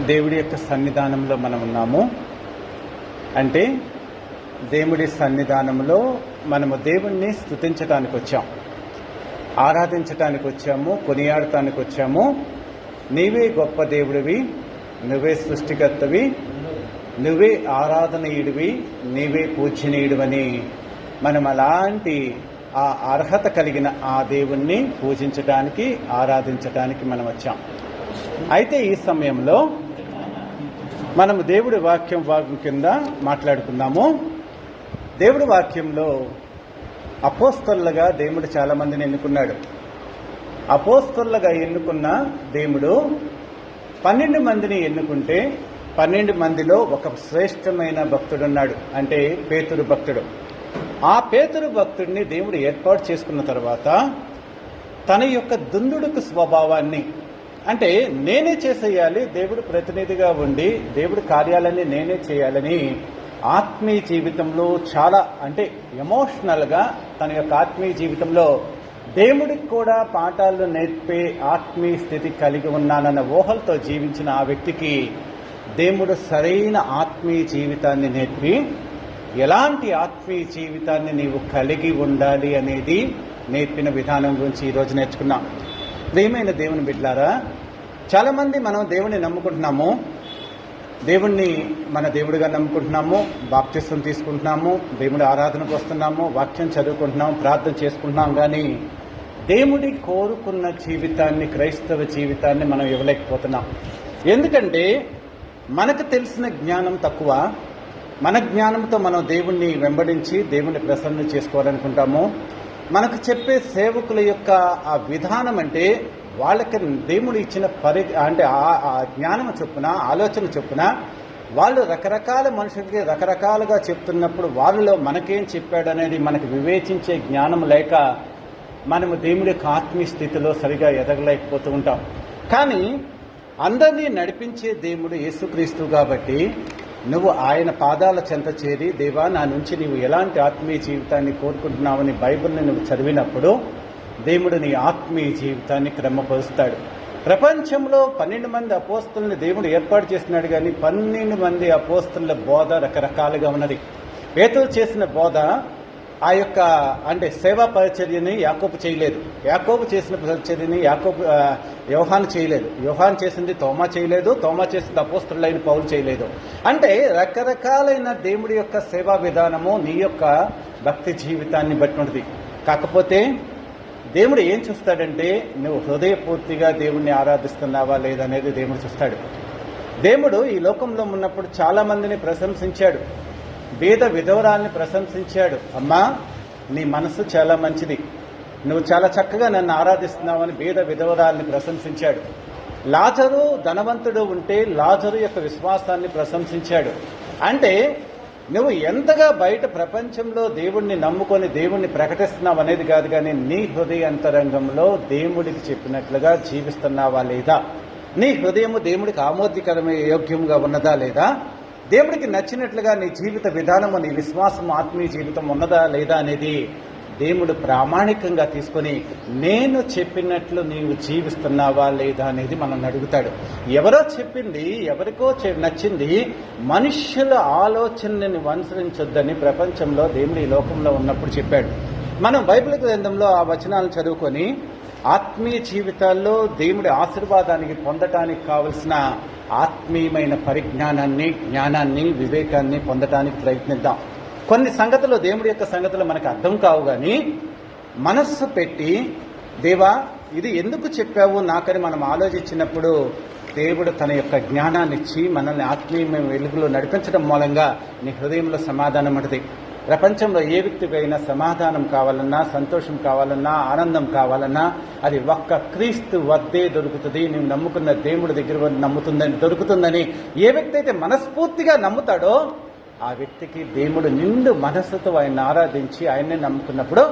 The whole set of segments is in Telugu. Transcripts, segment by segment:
దేవుడి యొక్క సన్నిధానంలో మనం ఉన్నాము. అంటే దేవుడి సన్నిధానంలో మనము దేవుణ్ణి స్తుతించడానికి వచ్చాం, ఆరాధించటానికి వచ్చాము, కొనియాడటానికి వచ్చాము. నీవే గొప్ప దేవుడివి, నువ్వే సృష్టికర్తవి, నువ్వే ఆరాధనీయుడివి, నీవే పూజనీయుడివని మనం అలాంటి ఆ అర్హత కలిగిన ఆ దేవుణ్ణి పూజించడానికి, ఆరాధించడానికి మనం వచ్చాం. అయితే ఈ సమయంలో మనము దేవుడి వాక్యం భాగం కింద మాట్లాడుకుందాము. దేవుడి వాక్యంలో అపోస్తలులుగా దేవుడు చాలా మందిని ఎన్నుకున్నాడు. అపోస్తలులుగా ఎన్నుకున్న దేవుడు 12 మందిని ఎన్నుకుంటే 12 మందిలో ఒక శ్రేష్టమైన భక్తుడున్నాడు, అంటే పేతురు భక్తుడు. ఆ పేతురు భక్తుడిని దేవుడు ఏర్పాటు చేసుకున్న తర్వాత తన యొక్క దుందుడుకు స్వభావాన్ని, అంటే నేనే చేసేయాలి, దేవుడు ప్రతినిధిగా ఉండి దేవుడి కార్యాలన్నీ నేనే చేయాలని ఆత్మీయ జీవితంలో చాలా, అంటే ఎమోషనల్గా తన యొక్క ఆత్మీయ జీవితంలో దేవుడికి కూడా పాఠాలు నేర్పే ఆత్మీయ స్థితి కలిగి ఉన్నానన్న ఊహలతో జీవించిన ఆ వ్యక్తికి దేవుడు సరైన ఆత్మీయ జీవితాన్ని నేర్పి ఎలాంటి ఆత్మీయ జీవితాన్ని నీవు కలిగి ఉండాలి అనేది నేర్పిన విధానం గురించి ఈరోజు నేర్చుకున్నాం. ప్రియమైన దేవుని బిడ్డలారా, చాలామంది మనం దేవుణ్ణి నమ్ముకుంటున్నాము, దేవుణ్ణి మన దేవుడిగా నమ్ముకుంటున్నాము, బాప్తిస్వం తీసుకుంటున్నాము, దేవుడి ఆరాధనకు వస్తున్నాము, వాక్యం చదువుకుంటున్నాము, ప్రార్థన చేసుకుంటున్నాం. కానీ దేవుడి కోరుకున్న జీవితాన్ని, క్రైస్తవ జీవితాన్ని మనం ఇవ్వలేకపోతున్నాం. ఎందుకంటే మనకు తెలిసిన జ్ఞానం తక్కువ. మన జ్ఞానంతో మనం దేవుణ్ణి వెంబడించి దేవుణ్ణి ప్రసన్న చేసుకోవాలనుకుంటాము. మనకు చెప్పే సేవకుల యొక్క ఆ విధానం, అంటే వాళ్ళకి దేవుడు ఇచ్చిన అంటే ఆ జ్ఞానం చొప్పున, ఆలోచన చొప్పున వాళ్ళు రకరకాల మనుషులకి రకరకాలుగా చెప్తున్నప్పుడు వాళ్ళలో మనకేం చెప్పాడు అనేది మనకు వివేచించే జ్ఞానం లేక మనము దేవుడి యొక్క ఆత్మీయ స్థితిలో సరిగా ఎదగలేకపోతూ ఉంటాం. కానీ అందరినీ నడిపించే దేవుడు యేసుక్రీస్తు కాబట్టి నువ్వు ఆయన పాదాల చెంత చేరి, దేవా నా నుంచి నీవు ఎలాంటి ఆత్మీయ జీవితాన్ని కోరుకుంటున్నావని బైబిల్ని నువ్వు చదివినప్పుడు దేవుడు నీ ఆత్మీయ జీవితాన్ని క్రమపరుస్తాడు. ప్రపంచంలో 12 మంది అపోస్తలుని దేవుడు ఏర్పాటు చేస్తున్నాడు, కానీ 12 మంది అపోస్తలుల బోధ రకరకాలుగా ఉన్నది. పేతురు చేసిన బోధ ఆ యొక్క, అంటే సేవా పరిచర్యని యాకోబు చేయలేదు, యాకోబు చేసిన పరిచర్యని యోహాను చేయలేదు, యోహాను చేసింది తోమా చేయలేదు, తోమా చేసింది అపోస్తలులైన పౌలు చేయలేదు. అంటే రకరకాలైన దేవుడి యొక్క సేవా విధానము నీ యొక్క భక్తి జీవితాన్ని బట్టి ఉంటుంది. కాకపోతే దేవుడు ఏం చూస్తాడంటే నువ్వు హృదయపూర్తిగా దేవుణ్ణి ఆరాధిస్తున్నావా లేదనేది దేవుడు చూస్తాడు. దేవుడు ఈ లోకంలో ఉన్నప్పుడు చాలా మందిని ప్రశంసించాడు. బీద విధవరాల్ని ప్రశంసించాడు. అమ్మా, నీ మనసు చాలా మంచిది, నువ్వు చాలా చక్కగా నన్ను ఆరాధిస్తున్నావని బీద విధవరాల్ని ప్రశంసించాడు. లాజరు ధనవంతుడు ఉంటే లాజరు యొక్క విశ్వాసాన్ని ప్రశంసించాడు. అంటే నువ్వు ఎంతగా బయట ప్రపంచంలో దేవుణ్ణి నమ్ముకొని దేవుణ్ణి ప్రకటిస్తున్నావు అనేది కాదు, కానీ నీ హృదయ అంతరంగంలో దేవుడికి చెప్పినట్లుగా జీవిస్తున్నావా లేదా, నీ హృదయము దేవుడికి ఆమోదకరమైన యోగ్యంగా ఉన్నదా లేదా, దేవుడికి నచ్చినట్లుగా నీ జీవిత విధానము, నీ విశ్వాసం, ఆత్మీయ జీవితం ఉన్నదా లేదా అనేది దేవుడు ప్రామాణికంగా తీసుకొని నేను చెప్పినట్లు నీవు జీవిస్తున్నావా లేదా అనేది మనల్ని అడుగుతాడు. ఎవరో చెప్పింది, ఎవరికో నచ్చింది, మనుష్యుల ఆలోచనని అనుసరించొద్దని ప్రపంచంలో దేవుడు ఈ లోకంలో ఉన్నప్పుడు చెప్పాడు. మనం బైబిల్ గ్రంథంలో ఆ వచనాలను చదువుకొని ఆత్మీయ జీవితాల్లో దేవుడి ఆశీర్వాదానికి పొందటానికి కావలసిన ఆత్మీయమైన పరిజ్ఞానాన్ని, జ్ఞానాన్ని, వివేకాన్ని పొందటానికి ప్రయత్నిద్దాం. కొన్ని సంగతులు, దేవుడి యొక్క సంగతులు మనకు అర్థం కావు, కానీ మనస్సు పెట్టి దేవా ఇది ఎందుకు చెప్పావు నాకని మనం ఆలోచించినప్పుడు దేవుడు తన యొక్క జ్ఞానాన్ని ఇచ్చి మనల్ని ఆత్మీయమైన వెలుగులో నడిపించడం మూలంగా నీ హృదయంలో సమాధానం ఉంటుంది. ప్రపంచంలో ఏ వ్యక్తికైనా సమాధానం కావాలన్నా, సంతోషం కావాలన్నా, ఆనందం కావాలన్నా అది ఒక్క క్రీస్తు వద్దే దొరుకుతుంది. నువ్వు నమ్ముకున్న దేవుడి దగ్గర దొరుకుతుందని ఏ వ్యక్తి అయితే మనస్ఫూర్తిగా నమ్ముతాడో ఆ వ్యక్తికి దేవుడు నిండు మనస్సుతో ఆయన ఆరాధించి ఆయన్నే నమ్ముకున్నప్పుడు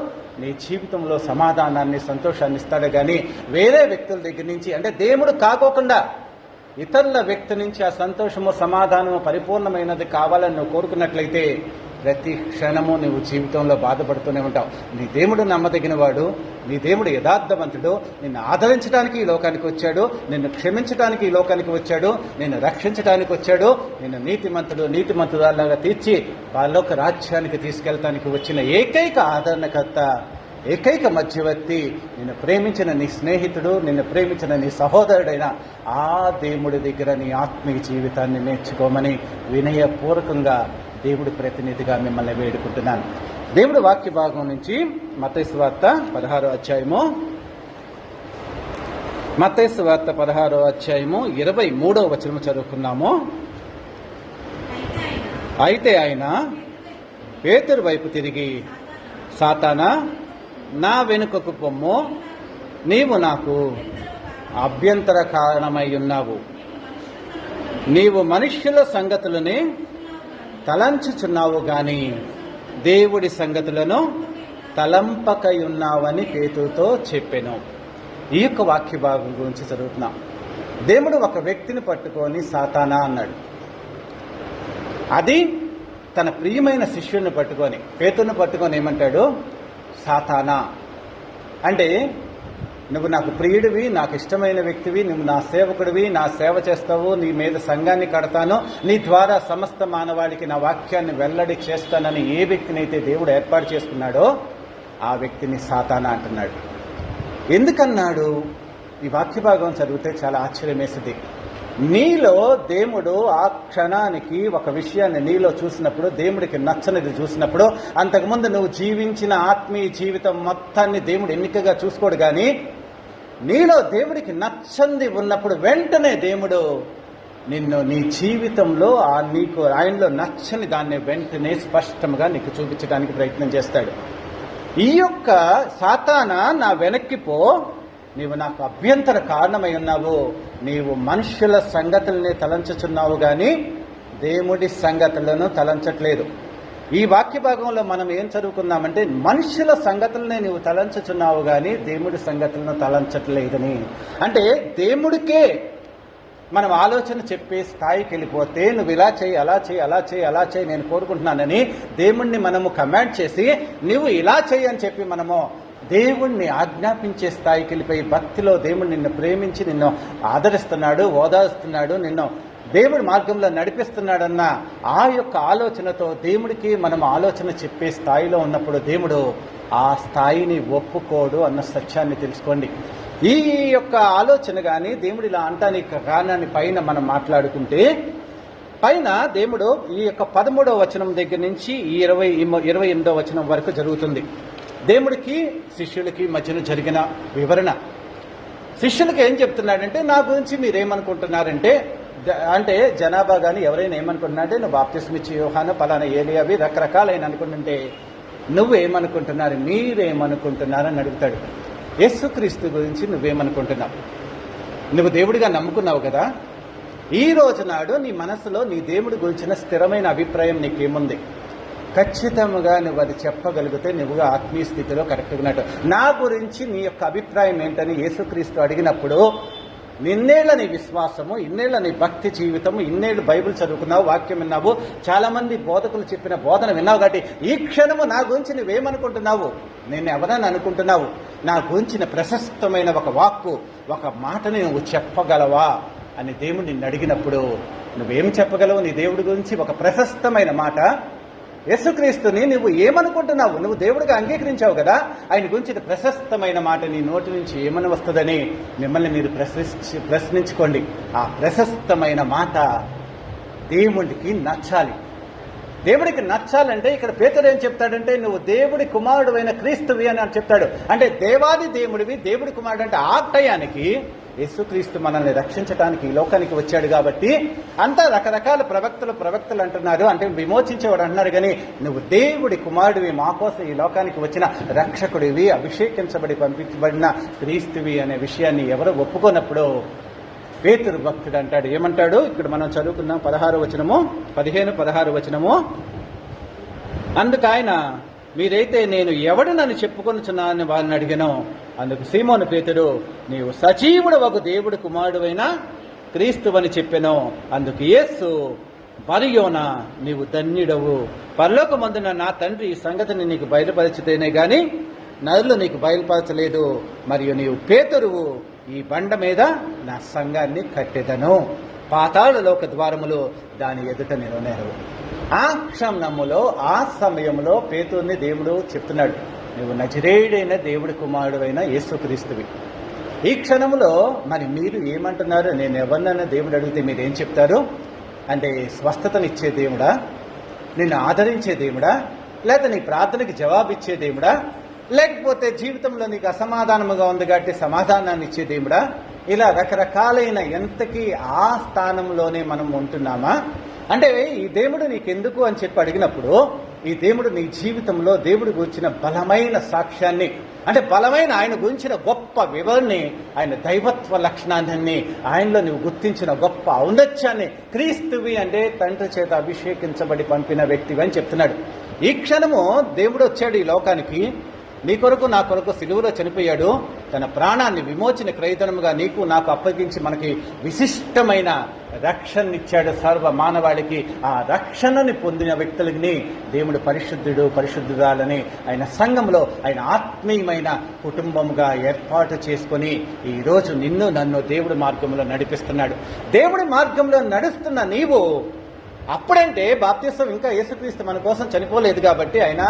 నీ జీవితంలో సమాధానాన్ని, సంతోషాన్ని ఇస్తాడు. కానీ వేరే వ్యక్తుల దగ్గర నుంచి, అంటే దేవుడు కాకోకుండా ఇతరుల వ్యక్తి నుంచి ఆ సంతోషము, సమాధానము పరిపూర్ణమైనది కావాలని నువ్వు కోరుకున్నట్లయితే ప్రతి క్షణము నువ్వు జీవితంలో బాధపడుతూనే ఉంటావు. నీ దేవుడు నమ్మదగిన వాడు, నీ దేవుడు యథార్థవంతుడు, నిన్ను ఆదరించడానికి ఈ లోకానికి వచ్చాడు, నిన్ను క్షమించడానికి ఈ లోకానికి వచ్చాడు, నిన్ను రక్షించడానికి వచ్చాడు, నిన్ను నీతిమంతురాలాగా తీర్చి వాళ్ళొక రాజ్యానికి తీసుకెళ్ళటానికి వచ్చిన ఏకైక ఆదరణకర్త, ఏకైక మధ్యవర్తి, నిన్ను ప్రేమించిన నీ స్నేహితుడు, నిన్ను ప్రేమించిన నీ సహోదరుడైన ఆ దేవుడి దగ్గర నీ ఆత్మీయ జీవితాన్ని నేర్చుకోమని వినయపూర్వకంగా దేవుడి ప్రతినిధిగా మిమ్మల్ని వేడుకుంటున్నాను. దేవుడి వాక్య భాగం నుంచి మత్తయి సువార్త 16వ అధ్యాయము 23వ వచనం చదువుకున్నాము. అయితే ఆయన పేతురు వైపు తిరిగి, సాతానా, నా వెనుకకు పొమ్ము, నీవు నాకు అభ్యంతర కారణమై ఉన్నావు. నీవు మనుష్యుల సంగతులని తలంచుచున్నావు గాని దేవుడి సంగతులను తలంపకయున్నావని పేతురుతో చెప్పెను. ఈ యొక్క వాక్య భాగం గురించి చదువుతున్నాం. దేవుడు ఒక వ్యక్తిని పట్టుకొని సాతానా అన్నాడు. అది తన ప్రియమైన శిష్యుని పట్టుకొని, పేతురుని పట్టుకొని ఏమంటాడు? సాతానా అంటే నువ్వు నాకు ప్రియుడివి, నాకు ఇష్టమైన వ్యక్తివి, నువ్వు నా సేవకుడివి, నా సేవ చేస్తావు, నీ మీద సంఘాన్ని కడతాను, నీ ద్వారా సమస్త మానవాళికి నా వాక్యాన్ని వెల్లడి చేస్తానని ఏ వ్యక్తినైతే దేవుడు ఏర్పాటు చేసుకున్నాడో ఆ వ్యక్తిని సాతానా అంటున్నాడు. ఎందుకన్నాడు? ఈ వాక్య భాగం చదివితే చాలా ఆశ్చర్యం వేసింది. నీలో దేవుడు ఆ క్షణానికి ఒక విషయాన్ని నీలో చూసినప్పుడు, దేవుడికి నచ్చనిది చూసినప్పుడు, అంతకుముందు నువ్వు జీవించిన ఆత్మీయ జీవితం మొత్తాన్ని దేవుడు ఎన్నికగా చూసుకోడు, కానీ నీలో దేవుడికి నచ్చంది ఉన్నప్పుడు వెంటనే దేవుడు నిన్ను నీ జీవితంలో నీకు ఆయనలో నచ్చని దాన్ని వెంటనే స్పష్టంగా నీకు చూపించడానికి ప్రయత్నం చేస్తాడు. ఈ యొక్క సాతానా, నా వెనక్కి పో, నీవు నాకు అభ్యంతర కారణమై ఉన్నావు, నీవు మనుషుల సంగతుల్ని తలంచుచున్నావు కానీ దేవుడి సంగతులను తలంచట్లేదు. ఈ వాక్య భాగంలో మనం ఏం చదువుకున్నామంటే, మనుషుల సంగతులనే నీవు తలంచుచున్నావు కానీ దేవుడి సంగతులను తలంచట్లేదని. అంటే దేవుడికే మనం ఆలోచన చెప్పే స్థాయికి వెళ్ళిపోతే, నువ్వు ఇలా చేయి, అలా చేయి, అలా చేయి, అలా చేయి, నేను కోరుకుంటున్నానని దేవుణ్ణి మనము కమాండ్ చేసి నువ్వు ఇలా చేయి అని చెప్పి మనము దేవుణ్ణి ఆజ్ఞాపించే స్థాయికి వెళ్ళిపోయి, భక్తిలో దేవుడు నిన్ను ప్రేమించి నిన్ను ఆదరిస్తున్నాడు, ఓదారుస్తున్నాడు, నిన్ను దేవుడి మార్గంలో నడిపిస్తున్నాడన్న ఆ యొక్క ఆలోచనతో దేవుడికి మనం ఆలోచన చెప్పే స్థాయిలో ఉన్నప్పుడు దేవుడు ఆ స్థాయిని ఒప్పుకోడు అన్న సత్యాన్ని తెలుసుకోండి. ఈ యొక్క ఆలోచన కానీ దేవుడు ఇలా అంటానికి కారణాన్ని పైన మనం మాట్లాడుకుంటే, పైన దేవుడు ఈ యొక్క 13వ వచనం దగ్గర నుంచి 28వ వచనం వరకు జరుగుతుంది. దేవుడికి శిష్యులకి మధ్యన జరిగిన వివరణ. శిష్యులకి ఏం చెప్తున్నాడంటే, నా గురించి మీరేమనుకుంటున్నారంటే, అంటే జనాభా కానీ ఎవరైనా ఏమనుకుంటున్నారంటే, నువ్వు బాప్తిస్మ ఇచ్చే యోహాను, పలానా ఏలియా, అవి రకరకాలైన అనుకుంటుంటే నువ్వేమనుకుంటున్నారు, మీరేమనుకుంటున్నారని అడుగుతాడు. యేసుక్రీస్తు గురించి నువ్వేమనుకుంటున్నావు? నువ్వు దేవుడిగా నమ్ముకున్నావు కదా, ఈ రోజు నాడు నీ మనసులో నీ దేవుడి గురించిన స్థిరమైన అభిప్రాయం నీకేముంది? ఖచ్చితంగా నువ్వు అది చెప్పగలిగితే నువ్వుగా ఆత్మీయ స్థితిలో కరెక్ట్గా ఉన్నట్టు. నా గురించి నీ యొక్క అభిప్రాయం ఏంటని యేసుక్రీస్తు అడిగినప్పుడు, ఇన్నేళ్ల నీ విశ్వాసము, ఇన్నేళ్ల నీ భక్తి జీవితము, ఇన్నేళ్లు బైబిల్ చదువుకున్నావు, వాక్యం విన్నావు, చాలా మంది బోధకులు చెప్పిన బోధన విన్నావు, కాబట్టి ఈ క్షణము నా గురించి నువ్వేమనుకుంటున్నావు, నేను ఎవరని అనుకుంటున్నావు, నా గురించిన ప్రశస్తమైన ఒక వాక్కు, ఒక మాటని నువ్వు చెప్పగలవా అని దేవుడు నిన్ను అడిగినప్పుడు నువ్వేం చెప్పగలవు? నీ దేవుడి గురించి ఒక ప్రశస్తమైన మాట, యేసుక్రీస్తుని నువ్వు ఏమనుకుంటున్నావు? నువ్వు దేవుడిగా అంగీకరించావు కదా, ఆయన గురించి ప్రశస్తమైన మాట నీ నోటి నుంచి ఏమని వస్తుందని మిమ్మల్ని మీరు ప్రశ్నించుకోండి. ఆ ప్రశస్తమైన మాట దేవుడికి నచ్చాలి. దేవుడికి నచ్చాలంటే ఇక్కడ పేతురు ఏం చెప్తాడంటే, నువ్వు దేవుడి కుమారుడు అయిన క్రీస్తువి అని చెప్తాడు. అంటే దేవాది దేవుడివి, దేవుడి కుమారుడు అంటే ఆ టయానికి యేసుక్రీస్తు మనల్ని రక్షించడానికి ఈ లోకానికి వచ్చాడు. కాబట్టి అంతా రకరకాల ప్రవక్తలు అంటున్నారు, అంటే విమోచించేవాడు అంటున్నారు, కానీ నువ్వు దేవుడి కుమారుడివి, మా కోసం ఈ లోకానికి వచ్చిన రక్షకుడివి, అభిషేకించబడి పంపించబడిన క్రీస్తువి అనే విషయాన్ని ఎవరు ఒప్పుకోనప్పుడు పేతురు భక్తుడు అంటాడు, ఏమంటాడు? ఇక్కడ మనం చదువుకున్నాం 15-16 వచనము. అందుకు ఆయన, మీరైతే నేను ఎవడనని చెప్పుకొనుచున్నానని వాళ్ళని అడిగాను. అందుకు సీమోను పేతురు, నీవు సజీవుడు ఒక దేవుడి కుమారుడు అయిన క్రీస్తువని చెప్పెను. అందుకు యేసు, మరియోనా నీవు ధన్యుడవు, పరలోకమందున నా తండ్రి ఈ సంగతిని నీకు బయలుపరిచితేనే గాని నరులు నీకు బయలుపరచలేదు. మరియు నీవు పేతురువు, ఈ బండ మీద నా సంఘాన్ని కట్టెదను, పాతాళ లోక ద్వారములు దాని ఎదుట నిలవనేరు. ఆ క్షణములో ఆ సమయంలో పేతురుని దేవుడు చెప్తున్నాడు, నువ్వు నజరేయుడైన దేవుడి కుమారుడు అయిన యేసుక్రీస్తువి. ఈ క్షణంలో మరి మీరు ఏమంటున్నారు? నేను ఎవరినైనా దేవుడు అడిగితే మీరు ఏం చెప్తారు? అంటే స్వస్థతనిచ్చే దేవుడా, నిన్ను ఆదరించే దేవుడా, లేదా నీ ప్రార్థనకి జవాబిచ్చే దేవుడా, లేకపోతే జీవితంలో నీకు అసమాధానముగా ఉంది కాబట్టి సమాధానాన్ని ఇచ్చే దేవుడా? ఇలా రకరకాలైన ఎంతకీ ఆ స్థానంలోనే మనం ఉంటున్నామా? అంటే ఈ దేవుడు నీకెందుకు అని చెప్పి అడిగినప్పుడు, ఈ దేవుడు నీ జీవితంలో దేవుడి గురించిన బలమైన సాక్ష్యాన్ని, అంటే బలమైన ఆయన గురించిన గొప్ప వివరణని, ఆయన దైవత్వ లక్షణాన్ని, ఆయనలో నువ్వు గుర్తించిన గొప్ప ఔన్నత్యాన్ని, క్రీస్తువి అంటే తండ్రి చేత అభిషేకించబడి పంపిన వ్యక్తివి అని చెప్తున్నాడు. ఈ క్షణము దేవుడు వచ్చాడు ఈ లోకానికి, నీ కొరకు నా కొరకు సిలువలో చనిపోయాడు, తన ప్రాణాన్ని విమోచన క్రయధనముగా నీకు నాకు అప్పగించి మనకి విశిష్టమైన రక్షణనిచ్చాడు సర్వ మానవాళికి. ఆ రక్షణని పొందిన వ్యక్తులని దేవుడు పరిశుద్ధుడు పరిశుద్ధురాలని ఆయన సంఘంలో ఆయన ఆత్మీయమైన కుటుంబంగా ఏర్పాటు చేసుకొని ఈరోజు నిన్ను నన్ను దేవుడి మార్గంలో నడిపిస్తున్నాడు. దేవుడి మార్గంలో నడుస్తున్న నీవు అప్పుడంటే బాప్తిసం ఇంకా యేసుక్రీస్తు మన కోసం చనిపోలేదు కాబట్టి ఆయన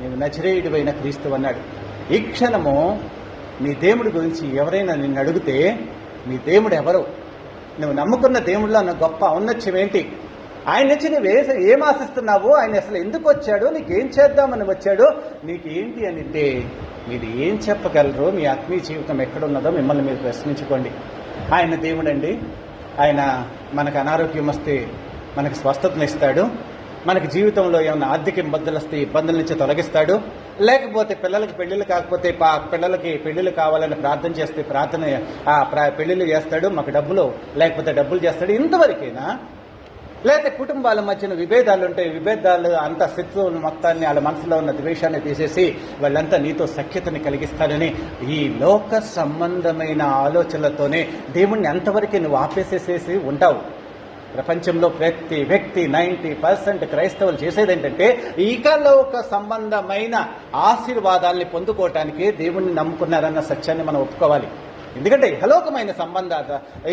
నీవు నజరేయుడివైన క్రీస్తు అన్నాడు. ఈ క్షణము నీ దేవుడి గురించి ఎవరైనా నిన్ను అడిగితే నీ దేవుడు ఎవరు, నువ్వు నమ్ముకున్న దేవుడిలో ఉన్న గొప్ప ఔన్నత్యం ఏంటి, ఆయన నుంచి నువ్వు ఏం ఆశిస్తున్నావు, ఆయన అసలు ఎందుకు వచ్చాడు, నీకేం చేద్దామని వచ్చాడు, నీకు ఏంటి అని అంటే మీరు ఏం చెప్పగలరు? మీ ఆత్మీయ జీవితం ఎక్కడున్నదో మిమ్మల్ని మీరు ప్రశ్నించుకోండి. ఆయన దేవుడండి, ఆయన మనకు అనారోగ్యం వస్తే మనకు స్వస్థతనిస్తాడు, మనకి జీవితంలో ఏమైనా ఆర్థిక ఇబ్బందులు వస్తే ఇబ్బందుల నుంచి తొలగిస్తాడు, లేకపోతే పిల్లలకి పెళ్లిళ్ళు కాకపోతే పిల్లలకి పెళ్లిళ్ళు కావాలని ప్రార్థన చేస్తే పెళ్లిళ్ళు చేస్తాడు, మాకు లేకపోతే డబ్బులు చేస్తాడు. ఇంతవరకైనా లేకపోతే కుటుంబాల మధ్యన విభేదాలు ఉంటాయి, విభేదాలు అంత శత్రువులు మొత్తాన్ని వాళ్ళ మనసులో ఉన్న ద్వేషాన్ని తీసేసి వాళ్ళంతా నీతో సఖ్యతని కలిగిస్తారని ఈ లోక సంబంధమైన ఆలోచనలతోనే దేవుణ్ణి అంతవరకు నువ్వు ఆపేసేసేసి ఉంటావు. ప్రపంచంలో ప్రతి వ్యక్తి 90% క్రైస్తవులు చేసేది ఏంటంటే ఈకలోక సంబంధమైన ఆశీర్వాదాల్ని పొందుకోవటానికి దేవుణ్ణి నమ్ముకున్నారన్న సత్యాన్ని మనం ఒప్పుకోవాలి. ఎందుకంటే